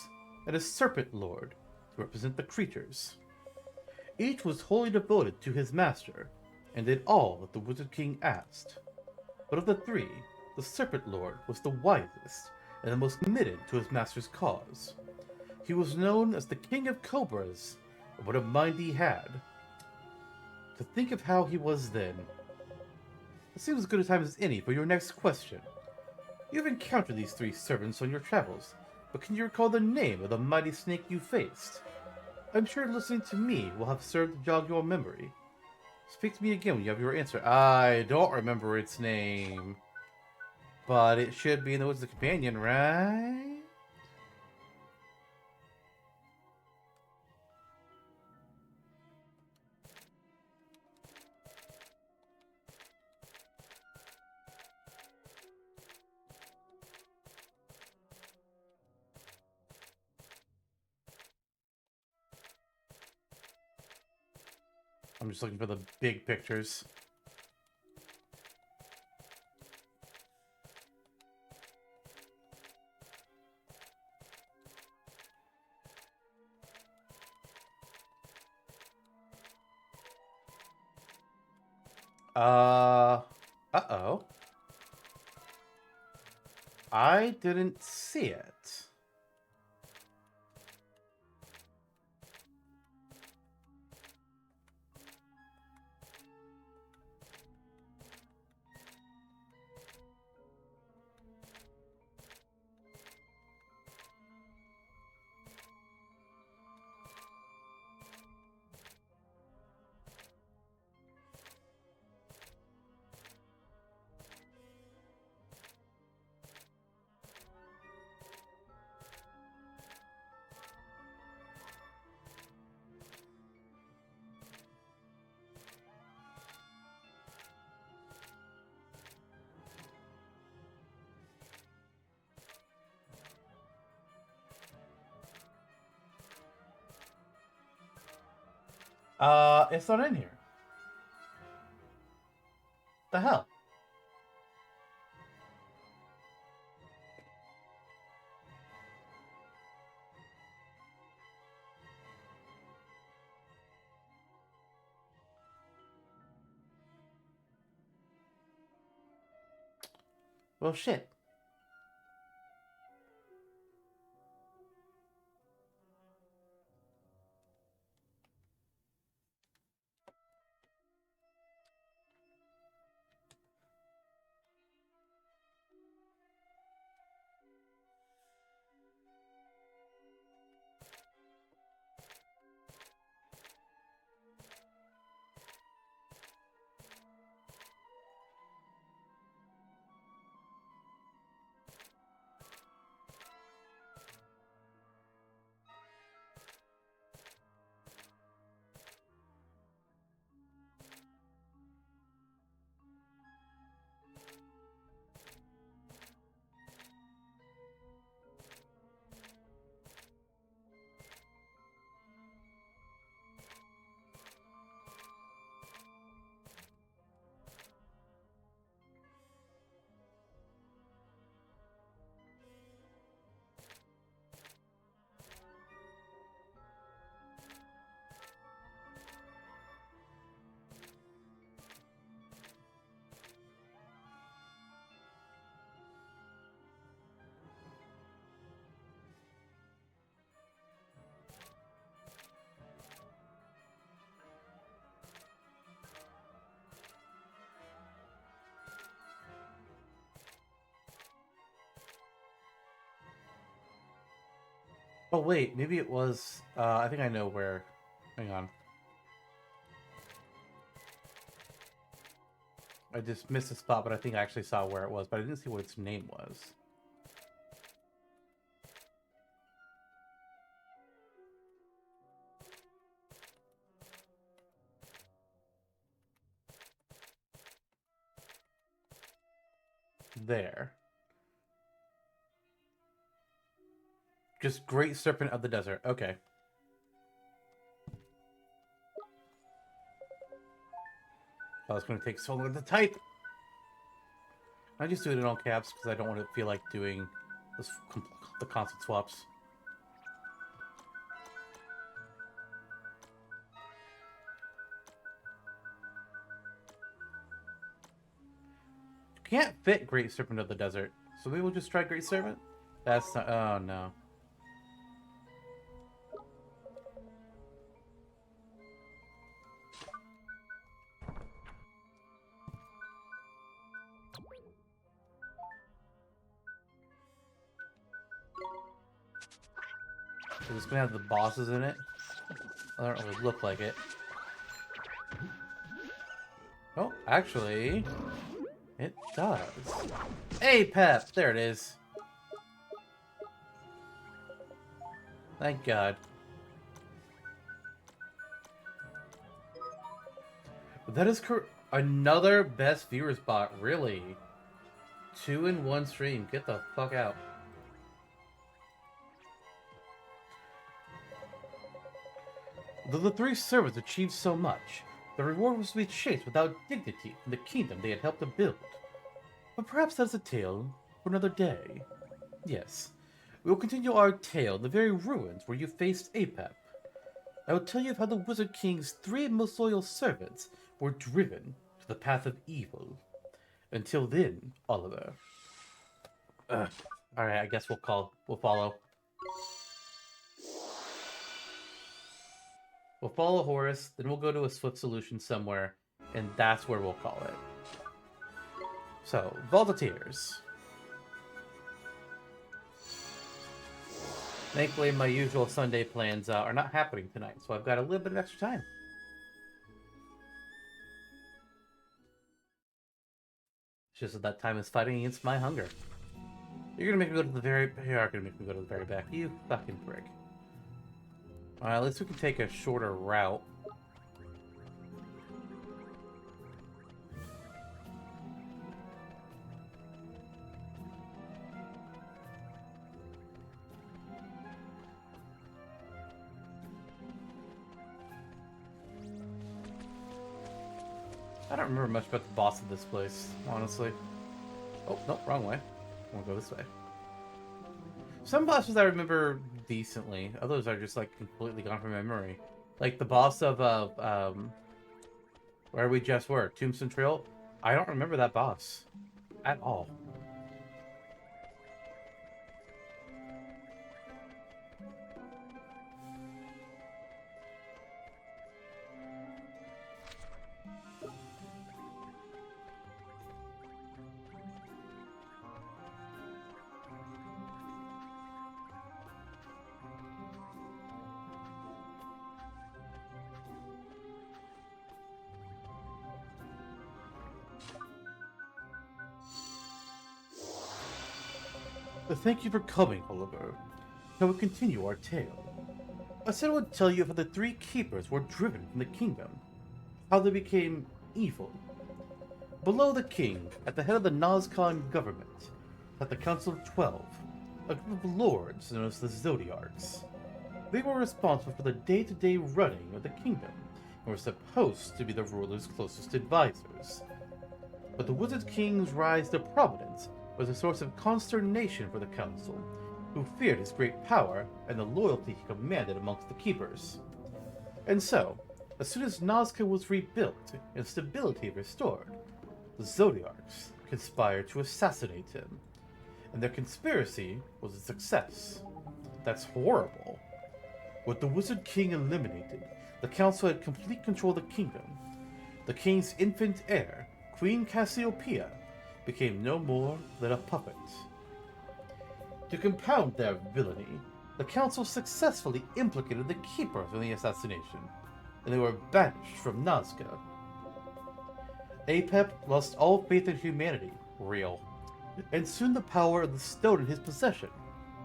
and a serpent lord to represent the creatures. Each was wholly devoted to his master, and did all that the Wizard King asked. But of the 3, the serpent lord was the wisest and the most committed to his master's cause. He was known as the King of Cobras, and what a mind he had. To think of how he was then. It seems as good a time as any for your next question. You have encountered these 3 servants on your travels, but can you recall the name of the mighty snake you faced? I'm sure listening to me will have served to jog your memory. Speak to me again when you have your answer. I don't remember its name. But it should be in the Woods of the Companion, right? I'm just looking for the big pictures. Uh-oh. I didn't see it. It's not in here. The hell? Well, shit. Oh, wait. Maybe it was... I think I know where... Hang on. I just missed a spot, but I think I actually saw where it was, but I didn't see what its name was. There. Just Great Serpent of the Desert. Okay. Oh, it's going to take so long to type. I just do it in all caps because I don't want to feel like doing this, the constant swaps. You can't fit Great Serpent of the Desert, so maybe we'll just try Great Serpent? That's not... Oh, no. So it's gonna have the bosses in it. I don't really look like it. Oh, actually, it does. Hey, Pep! There it is. Thank God. That is another best viewer spot, really. 2 in 1 stream. Get the fuck out. Though the 3 servants achieved so much, the reward was to be chased without dignity from the kingdom they had helped to build. But perhaps that's a tale for another day. Yes, we will continue our tale in the very ruins where you faced Apep. I will tell you of how the Wizard King's 3 most loyal servants were driven to the path of evil. Until then, Oliver. Alright, I guess we'll follow. We'll follow Horace, then we'll go to a swift solution somewhere, and that's where we'll call it. So, Vault of Tears. Thankfully, my usual Sunday plans are not happening tonight, so I've got a little bit of extra time. It's just that time is fighting against my hunger. You're gonna make me go to the very... You are gonna make me go to the very back. You fucking prick. Alright, at least we can take a shorter route. I don't remember much about the boss of this place, honestly. Oh, no, wrong way. I want to go this way. Some bosses I remember decently. Others are just, like, completely gone from my memory. Like, the boss of, where we just were, Tombstone Trail. I don't remember that boss. At all. Thank you for coming, Oliver. Shall we continue our tale? I said I would tell you how the 3 keepers were driven from the kingdom, how they became evil. Below the king, at the head of the Nazcan government, sat the Council of 12, a group of lords known as the Zodiarchs. They were responsible for the day-to-day running of the kingdom, and were supposed to be the ruler's closest advisors. But the Wizard King's rise to prominence was a source of consternation for the council, who feared his great power and the loyalty he commanded amongst the keepers. And so, as soon as Nazca was rebuilt and stability restored, the Zodiarchs conspired to assassinate him, and their conspiracy was a success. That's horrible. With the Wizard King eliminated, the council had complete control of the kingdom. The king's infant heir, Queen Cassiopeia, became no more than a puppet. To compound their villainy, the council successfully implicated the keepers in the assassination, and they were banished from Nazca. Apep lost all faith in humanity, real, and soon the power of the stone in his possession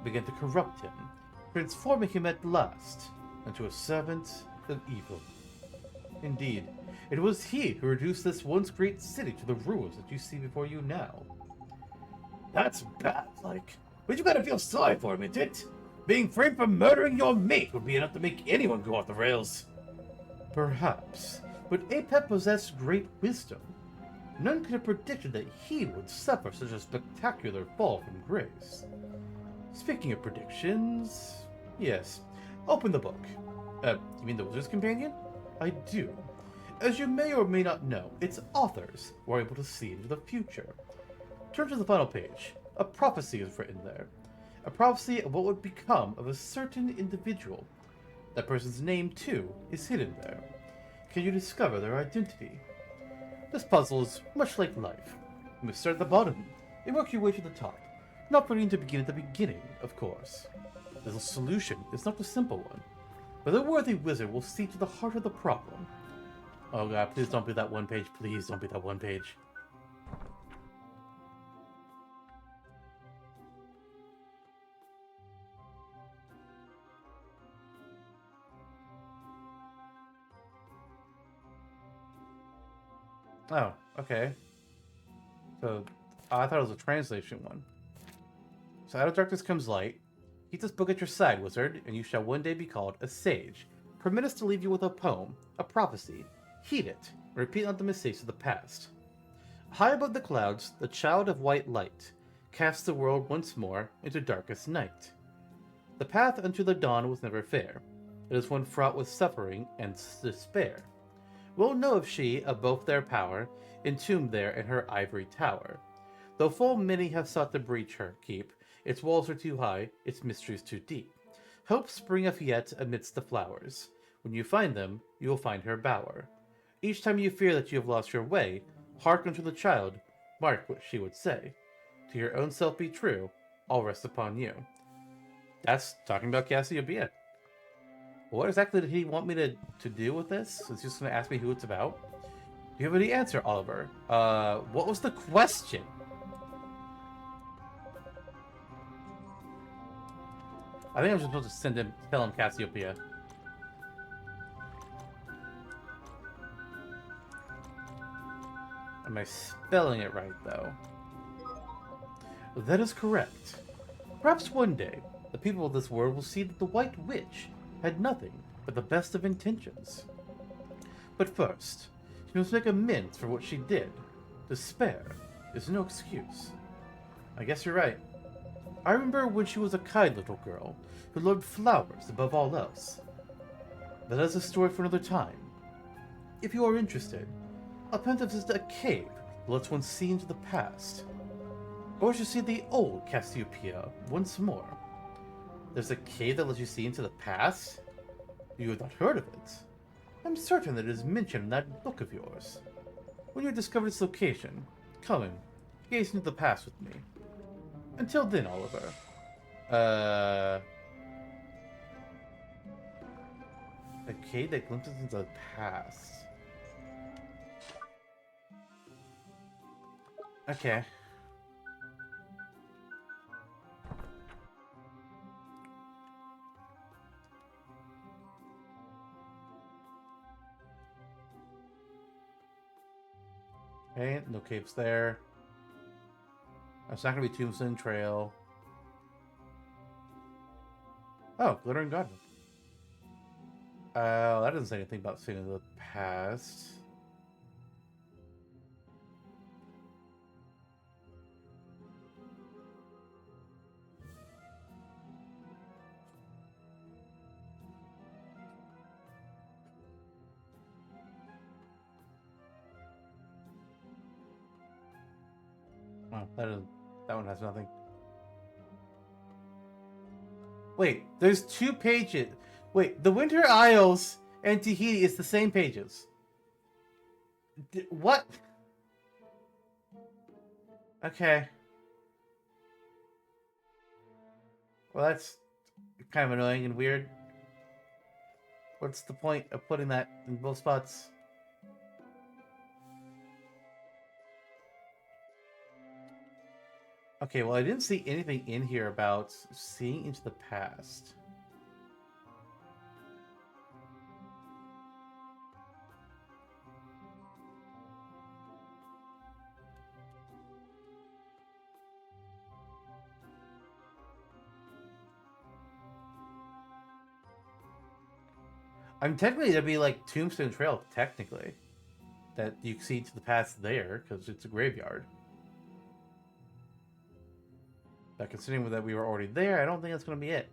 began to corrupt him, transforming him at last into a servant of evil. Indeed, it was he who reduced this once great city to the ruins that you see before you now. That's bad, like, but you gotta feel sorry for him, isn't it? Being framed for murdering your mate would be enough to make anyone go off the rails. Perhaps, but Apep possessed great wisdom. None could have predicted that he would suffer such a spectacular fall from grace. Speaking of predictions... Yes, open the book. You mean the Wizard's Companion? I do. As you may or may not know, its authors were able to see into the future. Turn to the final page. A prophecy is written there. A prophecy of what would become of a certain individual. That person's name, too, is hidden there. Can you discover their identity? This puzzle is much like life. You must start at the bottom and work your way to the top, not forgetting to begin at the beginning, of course. The solution is not a simple one, but a worthy wizard will see to the heart of the problem. Oh god, please don't be that one page. Please don't be that one page. Oh, okay. So, I thought it was a translation one. So out of darkness comes light. Keep this book at your side, wizard, and you shall one day be called a sage. Permit us to leave you with a poem, a prophecy. Heed it, and repeat not the mistakes of the past. High above the clouds, the child of white light casts the world once more into darkest night. The path unto the dawn was never fair. It is one fraught with suffering and despair. We'll know if she, of both their power, entombed there in her ivory tower. Though full many have sought to breach her keep, its walls are too high, its mysteries too deep. Hope springeth yet amidst the flowers. When you find them, you will find her bower. Each time you fear that you have lost your way, hark unto the child, mark what she would say. To your own self be true, all rest upon you. That's talking about Cassiopeia. What exactly did he want me to do with this? He's just going to ask me who it's about? Do you have any answer, Oliver? What was the question? I think I'm just supposed to tell him Cassiopeia. Am I spelling it right, though? That is correct. Perhaps one day, the people of this world will see that the White Witch had nothing but the best of intentions. But first, she must make amends for what she did. Despair is no excuse. I guess you're right. I remember when she was a kind little girl who loved flowers above all else. But that's a story for another time. If you are interested, I'll plan to visit a cave that lets one see into the past. Or to see the old Cassiopeia once more. There's a cave that lets you see into the past? You have not heard of it. I'm certain that it is mentioned in that book of yours. When you discover its location, come in, gaze into the past with me. Until then, Oliver. A cave that glimpses into the past. Okay. Okay, no caves there. It's not gonna be Tombstone Trail. Oh, Glittering Godwin. That doesn't say anything about seeing the past. Oh, that one has nothing. Wait, there's 2 pages. Wait, the Winter Isles and Tahiti is the same pages. What? Okay. Well, that's kind of annoying and weird. What's the point of putting that in both spots? Okay, well, I didn't see anything in here about seeing into the past. I'm technically there'd be like Tombstone Trail technically that you see to the past there because it's a graveyard. But considering that we were already there, I don't think that's going to be it.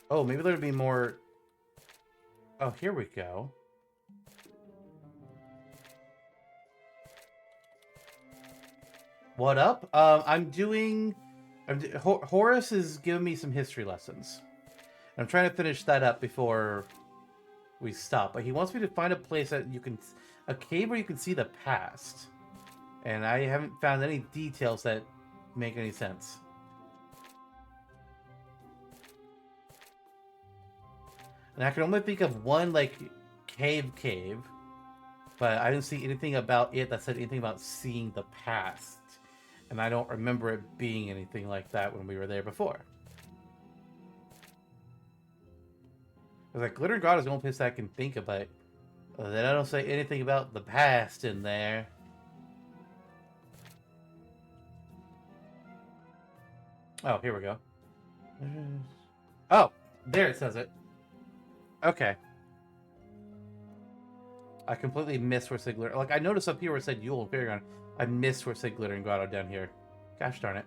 Oh, maybe there'd be more... Oh, here we go. What up? Horace is giving me some history lessons. I'm trying to finish that up before we stop. But he wants me to find a place that you can... A cave where you can see the past. And I haven't found any details that make any sense. And I can only think of one, like, cave. But I didn't see anything about it that said anything about seeing the past. And I don't remember it being anything like that when we were there before. Because, like, Glitter God is the only place I can think of, but then I don't say anything about the past in there. Oh, here we go. Oh, there it says it. Okay. I completely missed where it said Glitter. Like, I noticed up here where it said Yule and Fairground. I missed where it said Glitter and Grotto down here. Gosh darn it.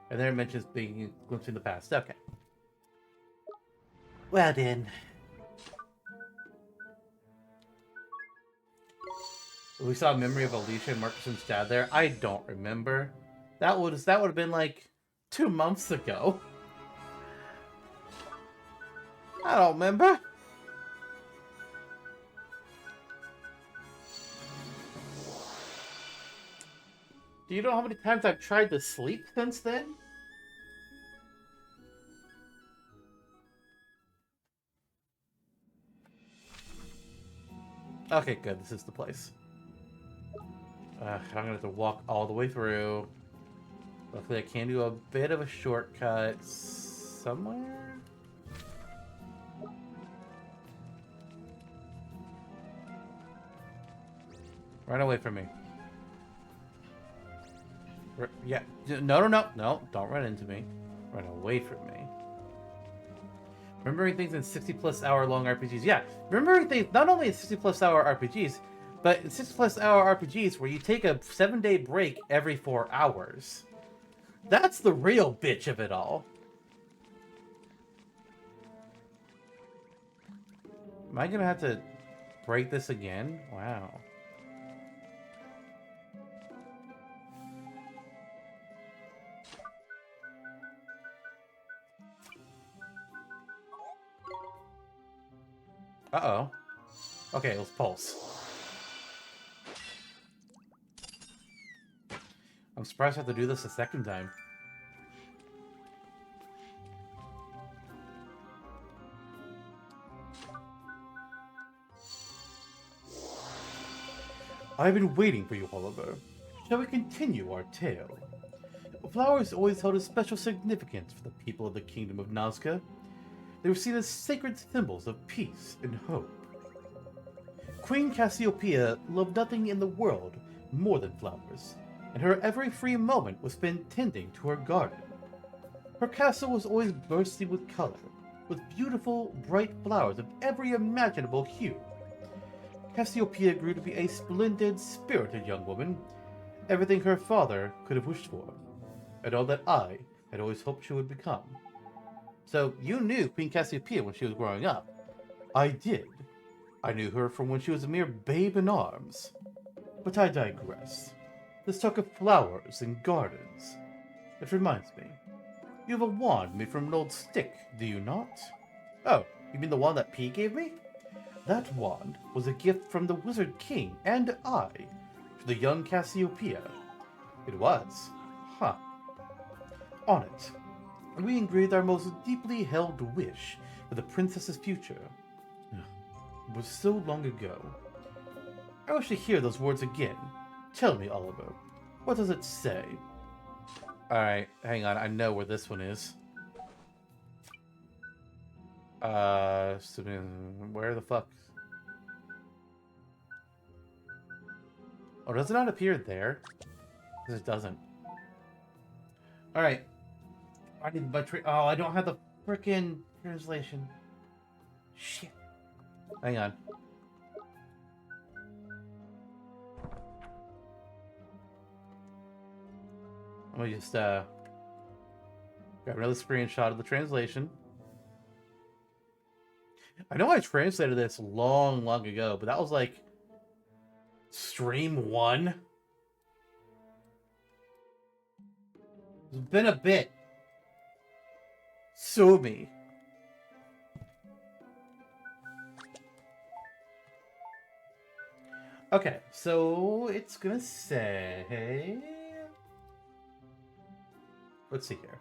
And then it mentions being a glimpse in the past. Okay. Well then. We saw a memory of Alicia and Marcuson's dad there. I don't remember. That would have been like 2 months ago. I don't remember. Do you know how many times I've tried to sleep since then? Okay, good. This is the place. I'm gonna have to walk all the way through. Luckily, I can do a bit of a shortcut somewhere. Run away from me. Yeah. No. Don't run into me. Run away from me. Remembering things in 60+ hour long RPGs. Yeah. Remembering things not only in 60+ hour RPGs, but in 60+ hour RPGs where you take a 7-day break every 4 hours. That's the real bitch of it all. Am I gonna have to break this again? Wow. Uh-oh. Okay, let's pulse. I'm surprised I have to do this a second time. I've been waiting for you, Oliver. Shall we continue our tale? Flowers always held a special significance for the people of the Kingdom of Nazca. They were seen as sacred symbols of peace and hope. Queen Cassiopeia loved nothing in the world more than flowers, and her every free moment was spent tending to her garden. Her castle was always bursting with color, with beautiful, bright flowers of every imaginable hue. Cassiopeia grew to be a splendid, spirited young woman, everything her father could have wished for, and all that I had always hoped she would become. So you knew Queen Cassiopeia when she was growing up. I did. I knew her from when she was a mere babe in arms. But I digress. Let's talk of flowers and gardens. It reminds me. You have a wand made from an old stick, do you not? Oh, you mean the wand that P gave me? That wand was a gift from the Wizard King and I to the young Cassiopeia. It was. Huh. On it, we engraved our most deeply held wish for the princess's future. was so long ago. I wish to hear those words again. Tell me, Oliver, what does it say? Alright, hang on, I know where this one is. Where the fuck? Oh, does it not appear there? Because it doesn't. Alright. I need my oh, I don't have the frickin' translation. Shit. Hang on. I'm gonna just, grab another screenshot of the translation. I know I translated this long ago, but that was like stream 1. It's been a bit. Sue me. Okay, so it's gonna say... Let's see here.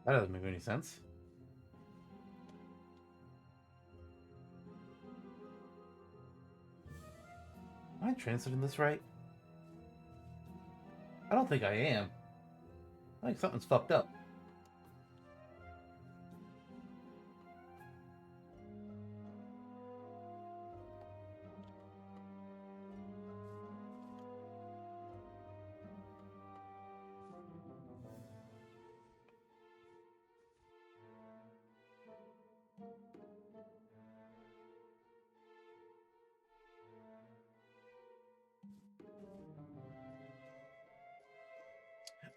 That doesn't make any sense. Am I translating this right? I don't think I am. I think something's fucked up.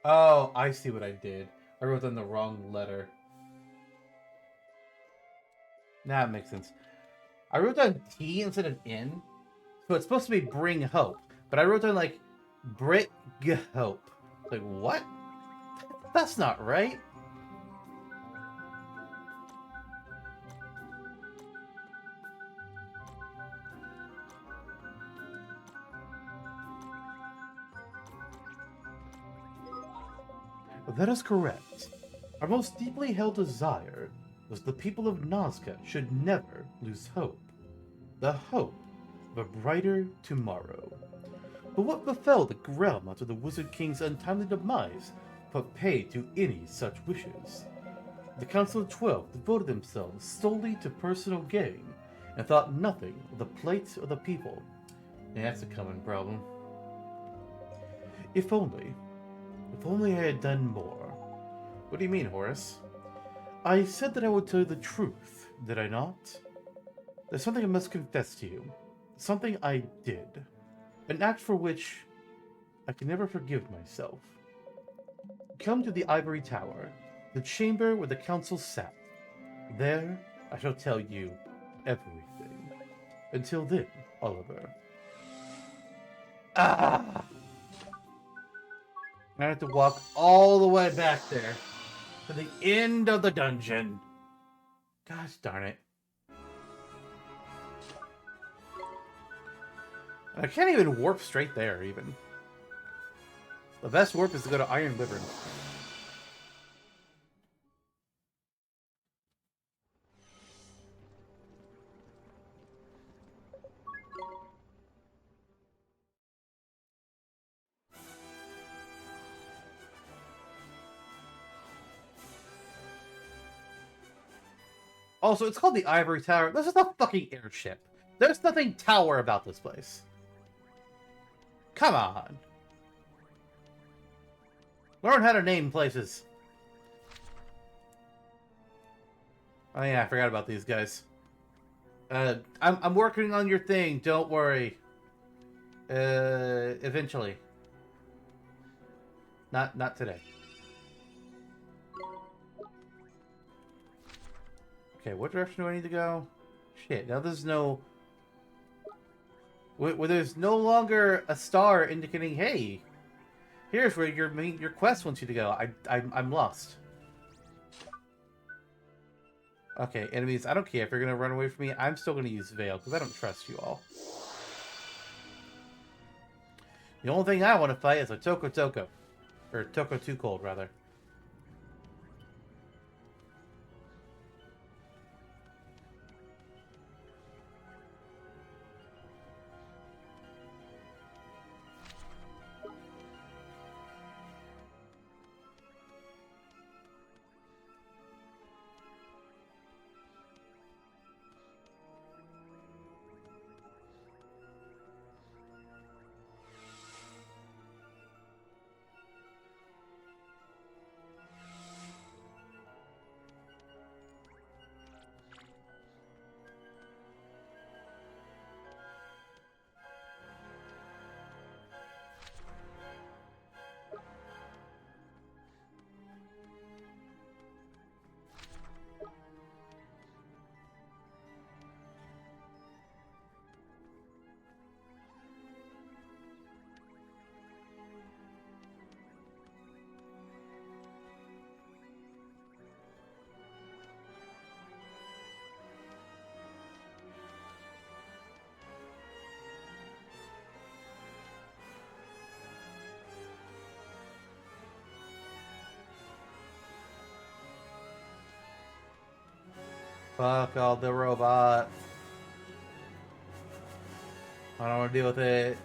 Oh, I see what I did. I wrote down the wrong letter. Nah, that makes sense. I wrote down T instead of N. So it's supposed to be bring hope. But I wrote down like Brit hope. Like, what? That's not right. That is correct. Our most deeply held desire was the people of Nazca should never lose hope. The hope of a brighter tomorrow. But what befell the realm after the Wizard King's untimely demise put pay to any such wishes? The Council of 12 devoted themselves solely to personal gain and thought nothing of the plight of the people. Yeah, that's a common problem. If only I had done more. What do you mean, Horace? I said that I would tell you the truth, did I not? There's something I must confess to you. Something I did. An act for which I can never forgive myself. Come to the Ivory Tower, the chamber where the council sat. There, I shall tell you everything. Until then, Oliver. Ah! I have to walk all the way back there to the end of the dungeon. Gosh darn it. I can't even warp straight there, even. The best warp is to go to Iron Wyvern. Also, it's called the Ivory Tower. This is a fucking airship. There's nothing tower about this place. Come on. Learn how to name places. Oh yeah, I forgot about these guys. I'm working on your thing. Don't worry. Eventually. Not today. Okay, what direction do I need to go? Shit, now there's no... Well, there's no longer a star indicating, hey, Here's where your quest wants you to go. I'm lost. Okay, enemies, I don't care if you're gonna run away from me. I'm still gonna use Veil because I don't trust you all. The only thing I want to fight is a Toko Toko, or Toko Too Cold rather. Fuck all the robots. I don't want to deal with it.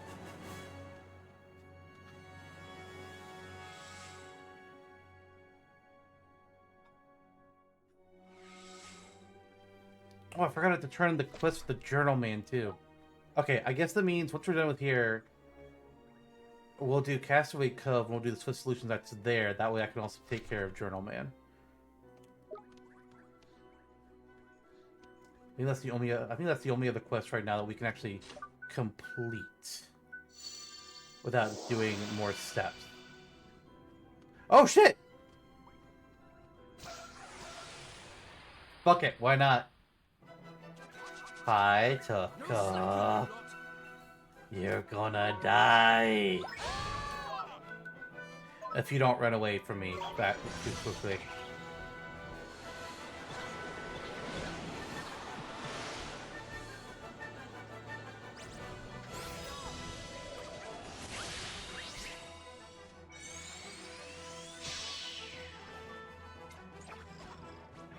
Oh, I forgot to turn the quest with the Journal Man, too. Okay, I guess that means once we're done with here, we'll do Castaway Cove, and we'll do the Swift Solution that's there. That way I can also take care of Journal Man. I think that's the only other quest right now that we can actually complete without doing more steps. Oh, shit! Fuck it, why not? Hi, Tuka. You're gonna die if you don't run away from me back too quickly.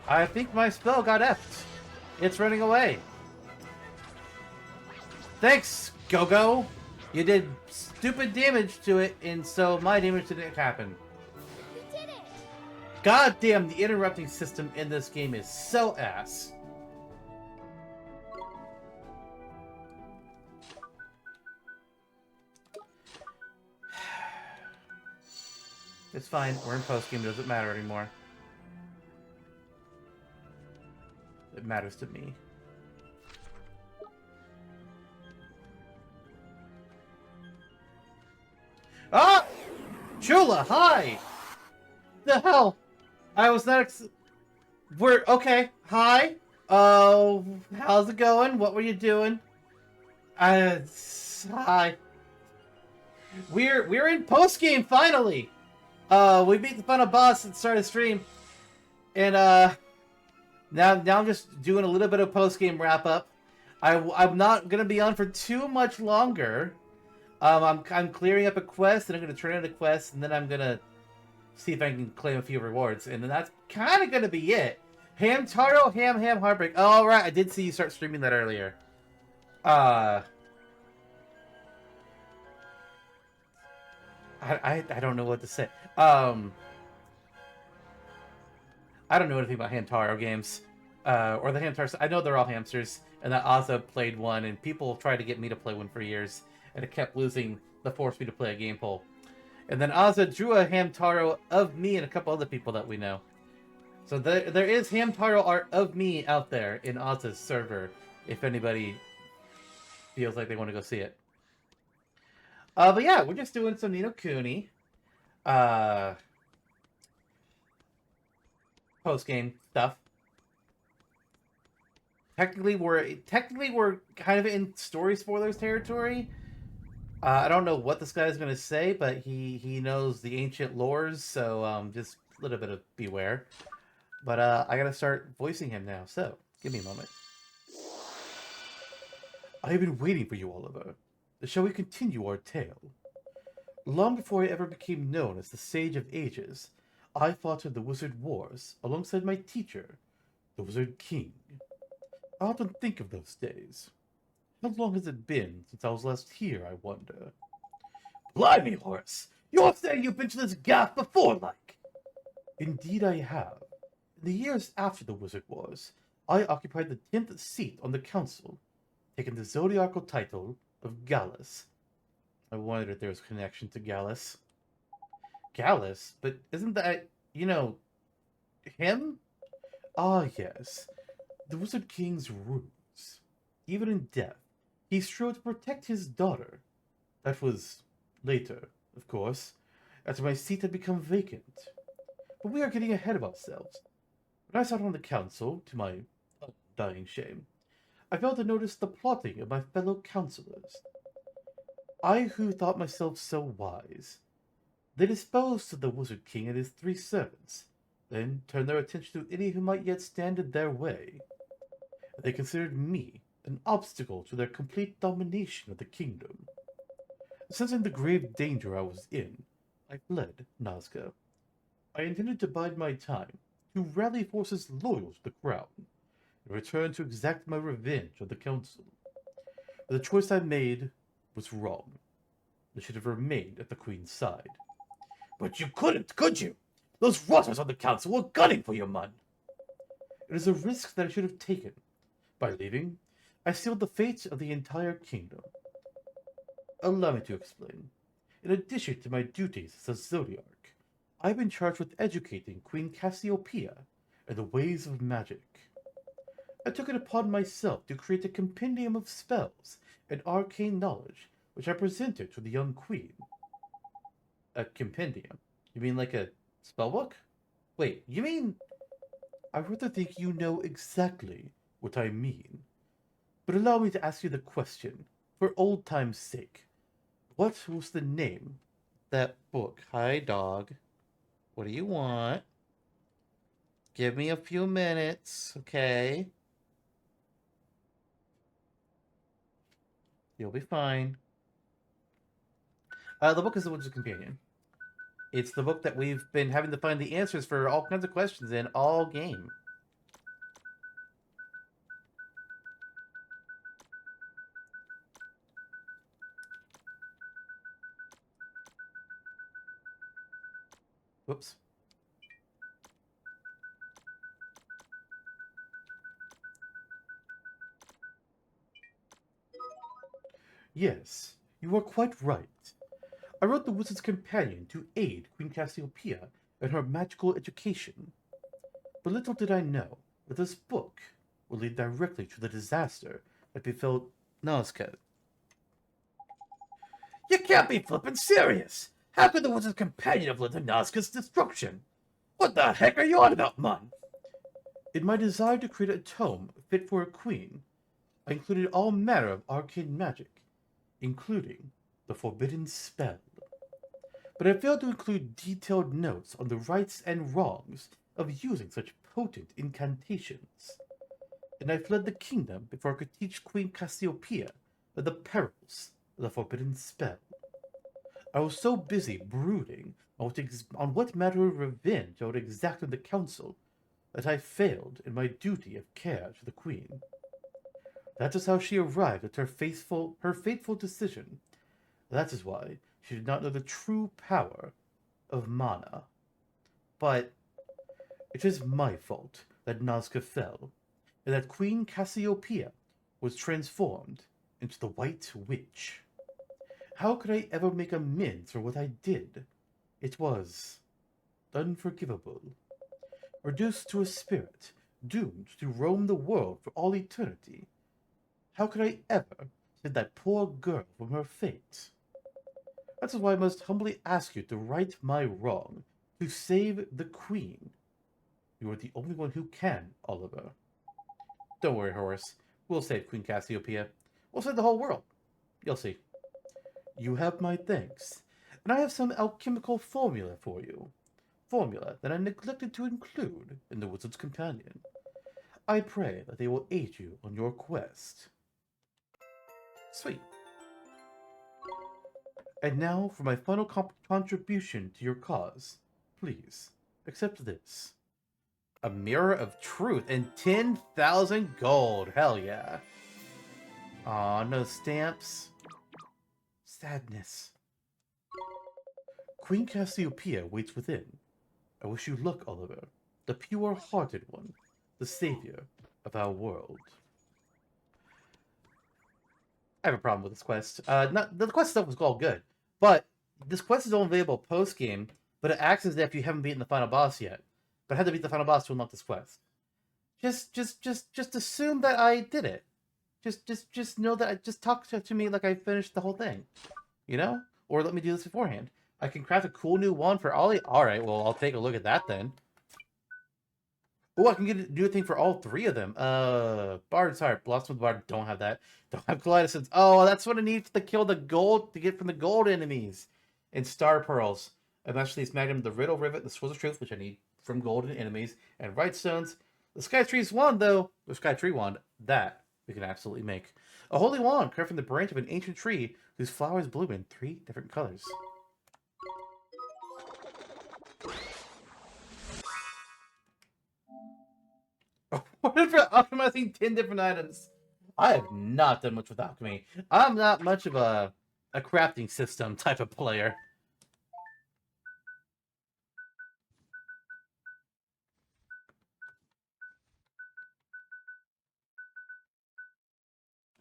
I think my spell got effed. It's running away. Thanks, Go-Go. You did stupid damage to it, and so my damage didn't happen. We did it! God damn, the interrupting system in this game is so ass. It's fine. We're in post-game. It doesn't matter anymore. It matters to me. Ah! Chula, hi! The hell? I was not we're okay. Hi. Oh, how's it going? What were you doing? Hi. We're in post game finally. We beat the final boss at the start of the stream, and now I'm just doing a little bit of post game wrap up. I'm not gonna be on for too much longer. I'm clearing up a quest, and I'm gonna turn in a quest, and then I'm gonna see if I can claim a few rewards, and then that's kind of gonna be it. Hamtaro, Ham Heartbreak. Oh, right, I did see you start streaming that earlier. I don't know what to say. I don't know anything about Hamtaro games, or the Hamtaro. I know they're all hamsters, and that Ozza played one, and people tried to get me to play one for years, and it kept losing the force me to play a game poll. And then Ozza drew a Hamtaro of me and a couple other people that we know. So there is Hamtaro art of me out there in Ozza's server, if anybody feels like they want to go see it. But yeah, we're just doing some Ni no Kuni. Post-game stuff. Technically we're kind of in story spoilers territory. I don't know what this guy's gonna say, but he knows the ancient lores, so just a little bit of beware. But I gotta start voicing him now, so give me a moment. I have been waiting for you, Oliver. Shall we continue our tale? Long before I ever became known as the Sage of Ages, I fought in the Wizard Wars alongside my teacher, the Wizard King. I often think of those days. How long has it been since I was last here, I wonder? Blimey, Horace! You're saying you've been to this gaff before, like? Indeed I have. In the years after the Wizard Wars, I occupied the 10th seat on the council, taking the zodiacal title of Gallus. I wondered if there was a connection to Gallus. Gallus? But isn't that, him? Ah, yes. The Wizard King's ruse. Even in death, he strove to protect his daughter. That was later, of course, after my seat had become vacant. But we are getting ahead of ourselves. When I sat on the council, to my undying shame, I failed to notice the plotting of my fellow councillors. I who thought myself so wise. They disposed of the Wizard King and his 3 servants, then turned their attention to any who might yet stand in their way. They considered me an obstacle to their complete domination of the kingdom. Sensing the grave danger I was in, I fled Nazca. I intended to bide my time, to rally forces loyal to the crown, and return to exact my revenge on the council. But the choice I made was wrong. I should have remained at the Queen's side. But you couldn't, could you? Those rotters on the council were gunning for your man. It is a risk that I should have taken. By leaving, I sealed the fate of the entire kingdom. Allow me to explain. In addition to my duties as a Zodiarch, I've been charged with educating Queen Cassiopeia in the ways of magic. I took it upon myself to create a compendium of spells and arcane knowledge, which I presented to the young queen. A compendium? You mean like a spellbook? Wait, you mean... I rather think you know exactly what I mean. But allow me to ask you the question, for old time's sake. What was the name of that book? Hi, dog. What do you want? Give me a few minutes, okay? You'll be fine. The book is The Witch's Companion. It's the book that we've been having to find the answers for all kinds of questions in all game. Whoops. Yes, you are quite right. I wrote The Wizard's Companion to aid Queen Cassiopeia in her magical education. But little did I know that this book would lead directly to the disaster that befell Nazca. You can't be flippin' serious! How could the Wizard's Companion have led to Nazca's destruction? What the heck are you on about, man? In my desire to create a tome fit for a queen, I included all manner of arcane magic, including the forbidden spell. But I failed to include detailed notes on the rights and wrongs of using such potent incantations. And I fled the kingdom before I could teach Queen Cassiopeia of the perils of the forbidden spell. I was so busy brooding on what matter of revenge I would exact on the council that I failed in my duty of care to the queen. That is how she arrived at her fateful decision. That is why she did not know the true power of mana. But it is my fault that Nazca fell, and that Queen Cassiopeia was transformed into the White Witch. How could I ever make amends for what I did? It was unforgivable. Reduced to a spirit, doomed to roam the world for all eternity. How could I ever save that poor girl from her fate? That is why I must humbly ask you to right my wrong, to save the Queen. You are the only one who can, Oliver. Don't worry, Horace. We'll save Queen Cassiopeia. We'll save the whole world. You'll see. You have my thanks, and I have some alchemical formula for you. Formula that I neglected to include in the Wizard's Companion. I pray that they will aid you on your quest. Sweet. And now for my final contribution to your cause. Please, accept this. A mirror of truth and 10,000 gold. Hell yeah. Aw, no stamps. Sadness. Queen Cassiopeia waits within. I wish you luck, Oliver, the pure-hearted one, the savior of our world. I have a problem with this quest. Not the quest stuff was all good, but this quest is only available post-game, but it acts as if you haven't beaten the final boss yet. But I had to beat the final boss to unlock this quest. Just assume that I did it. Just know that I just talk to me like I finished the whole thing, you know? Or let me do this beforehand. I can craft a cool new wand for Ollie. All right, well I'll take a look at that then. Oh, I can get a new thing for all three of them. Bard's Heart, Blossom of the Bard, don't have that. Don't have Kaleidoscence. Oh, that's what I need to kill the gold, to get from the gold enemies. And Star Pearls. Eventually, it's Magnum, the Riddle Rivet, the Swords of Truth, which I need from golden enemies, and Rightstones. The Sky Tree's wand, though, the Sky Tree wand, that we can absolutely make. A holy wand carved from the branch of an ancient tree whose flowers bloom in 3 different colors. What if you're optimizing 10 different items? I have not done much with alchemy. I'm not much of a crafting system type of player.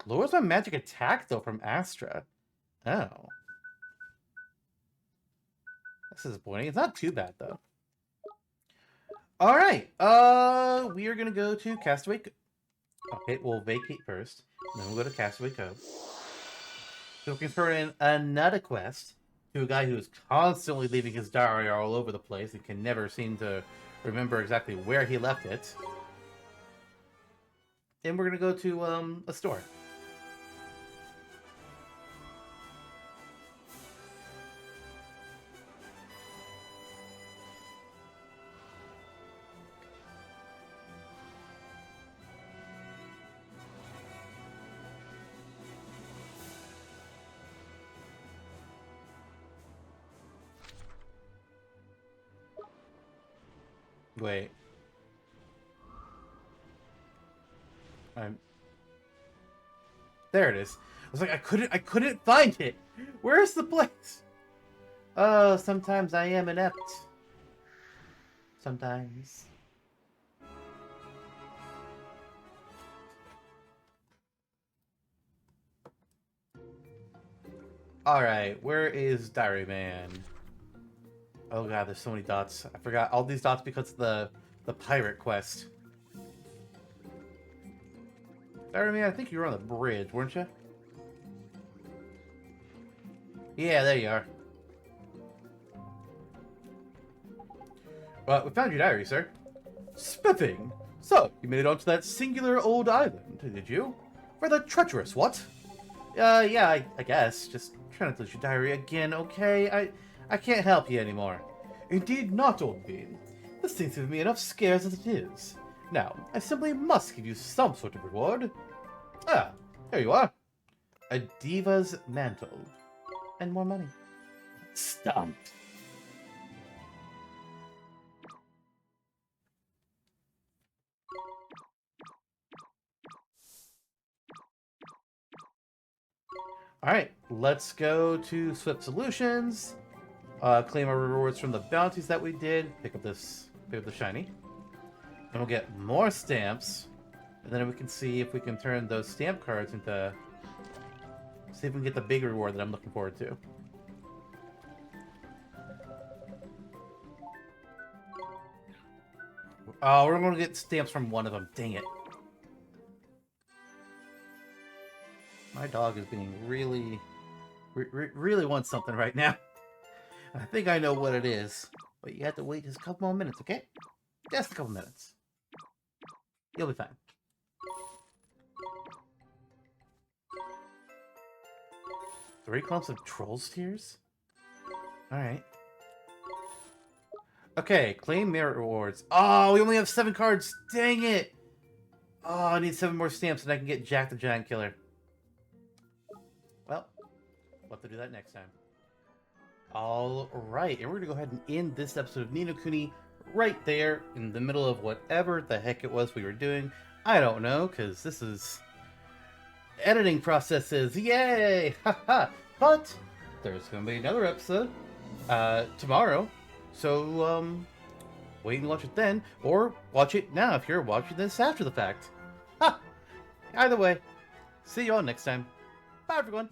Lowers my magic attack, though, from Astra. Oh. That's disappointing. It's not too bad, though. Alright. We are going to go to Castaway... Okay, we'll vacate first. Then we'll go to Castaway Cove. So we can throw in another quest to a guy who is constantly leaving his diary all over the place and can never seem to remember exactly where he left it. And we're going to go to a store. Wait. There it is. I was like, I couldn't find it. Where's the place? Oh, sometimes I am inept. Sometimes. Alright, where is Diary Man? Oh god, there's so many dots. I forgot all these dots because of the pirate quest. Diary Man, I think you were on the bridge, weren't you? Yeah, there you are. Well, we found your diary, sir. Spiffing! So, you made it onto that singular old island, did you? Rather treacherous, what? Yeah, I guess. Just trying to lose your diary again, okay? I can't help you anymore. Indeed not, old bean. This thing's given me enough scares as it is. Now, I simply must give you some sort of reward. Ah, here you are. A diva's mantle. And more money. Stumped. Alright, let's go to Swift Solutions. Claim our rewards from the bounties that we did. Pick up the shiny. And we'll get more stamps. And then we can see if we can turn those stamp cards into... See if we can get the big reward that I'm looking forward to. Oh, we're going to get stamps from one of them. Dang it. My dog is being really... really wants something right now. I think I know what it is. But you have to wait just a couple more minutes, okay? Just a couple minutes. You'll be fine. 3 clumps of trolls tears? Alright. Okay, claim merit rewards. Oh, we only have 7 cards. Dang it! Oh, I need 7 more stamps and I can get Jack the Giant Killer. Well, we'll have to do that next time. Alright, and we're going to go ahead and end this episode of Ni no Kuni right there in the middle of whatever the heck it was we were doing. I don't know, because this is editing processes. Yay! Haha! But there's going to be another episode tomorrow. So, wait and watch it then, or watch it now if you're watching this after the fact. Ha! Either way, see you all next time. Bye, everyone!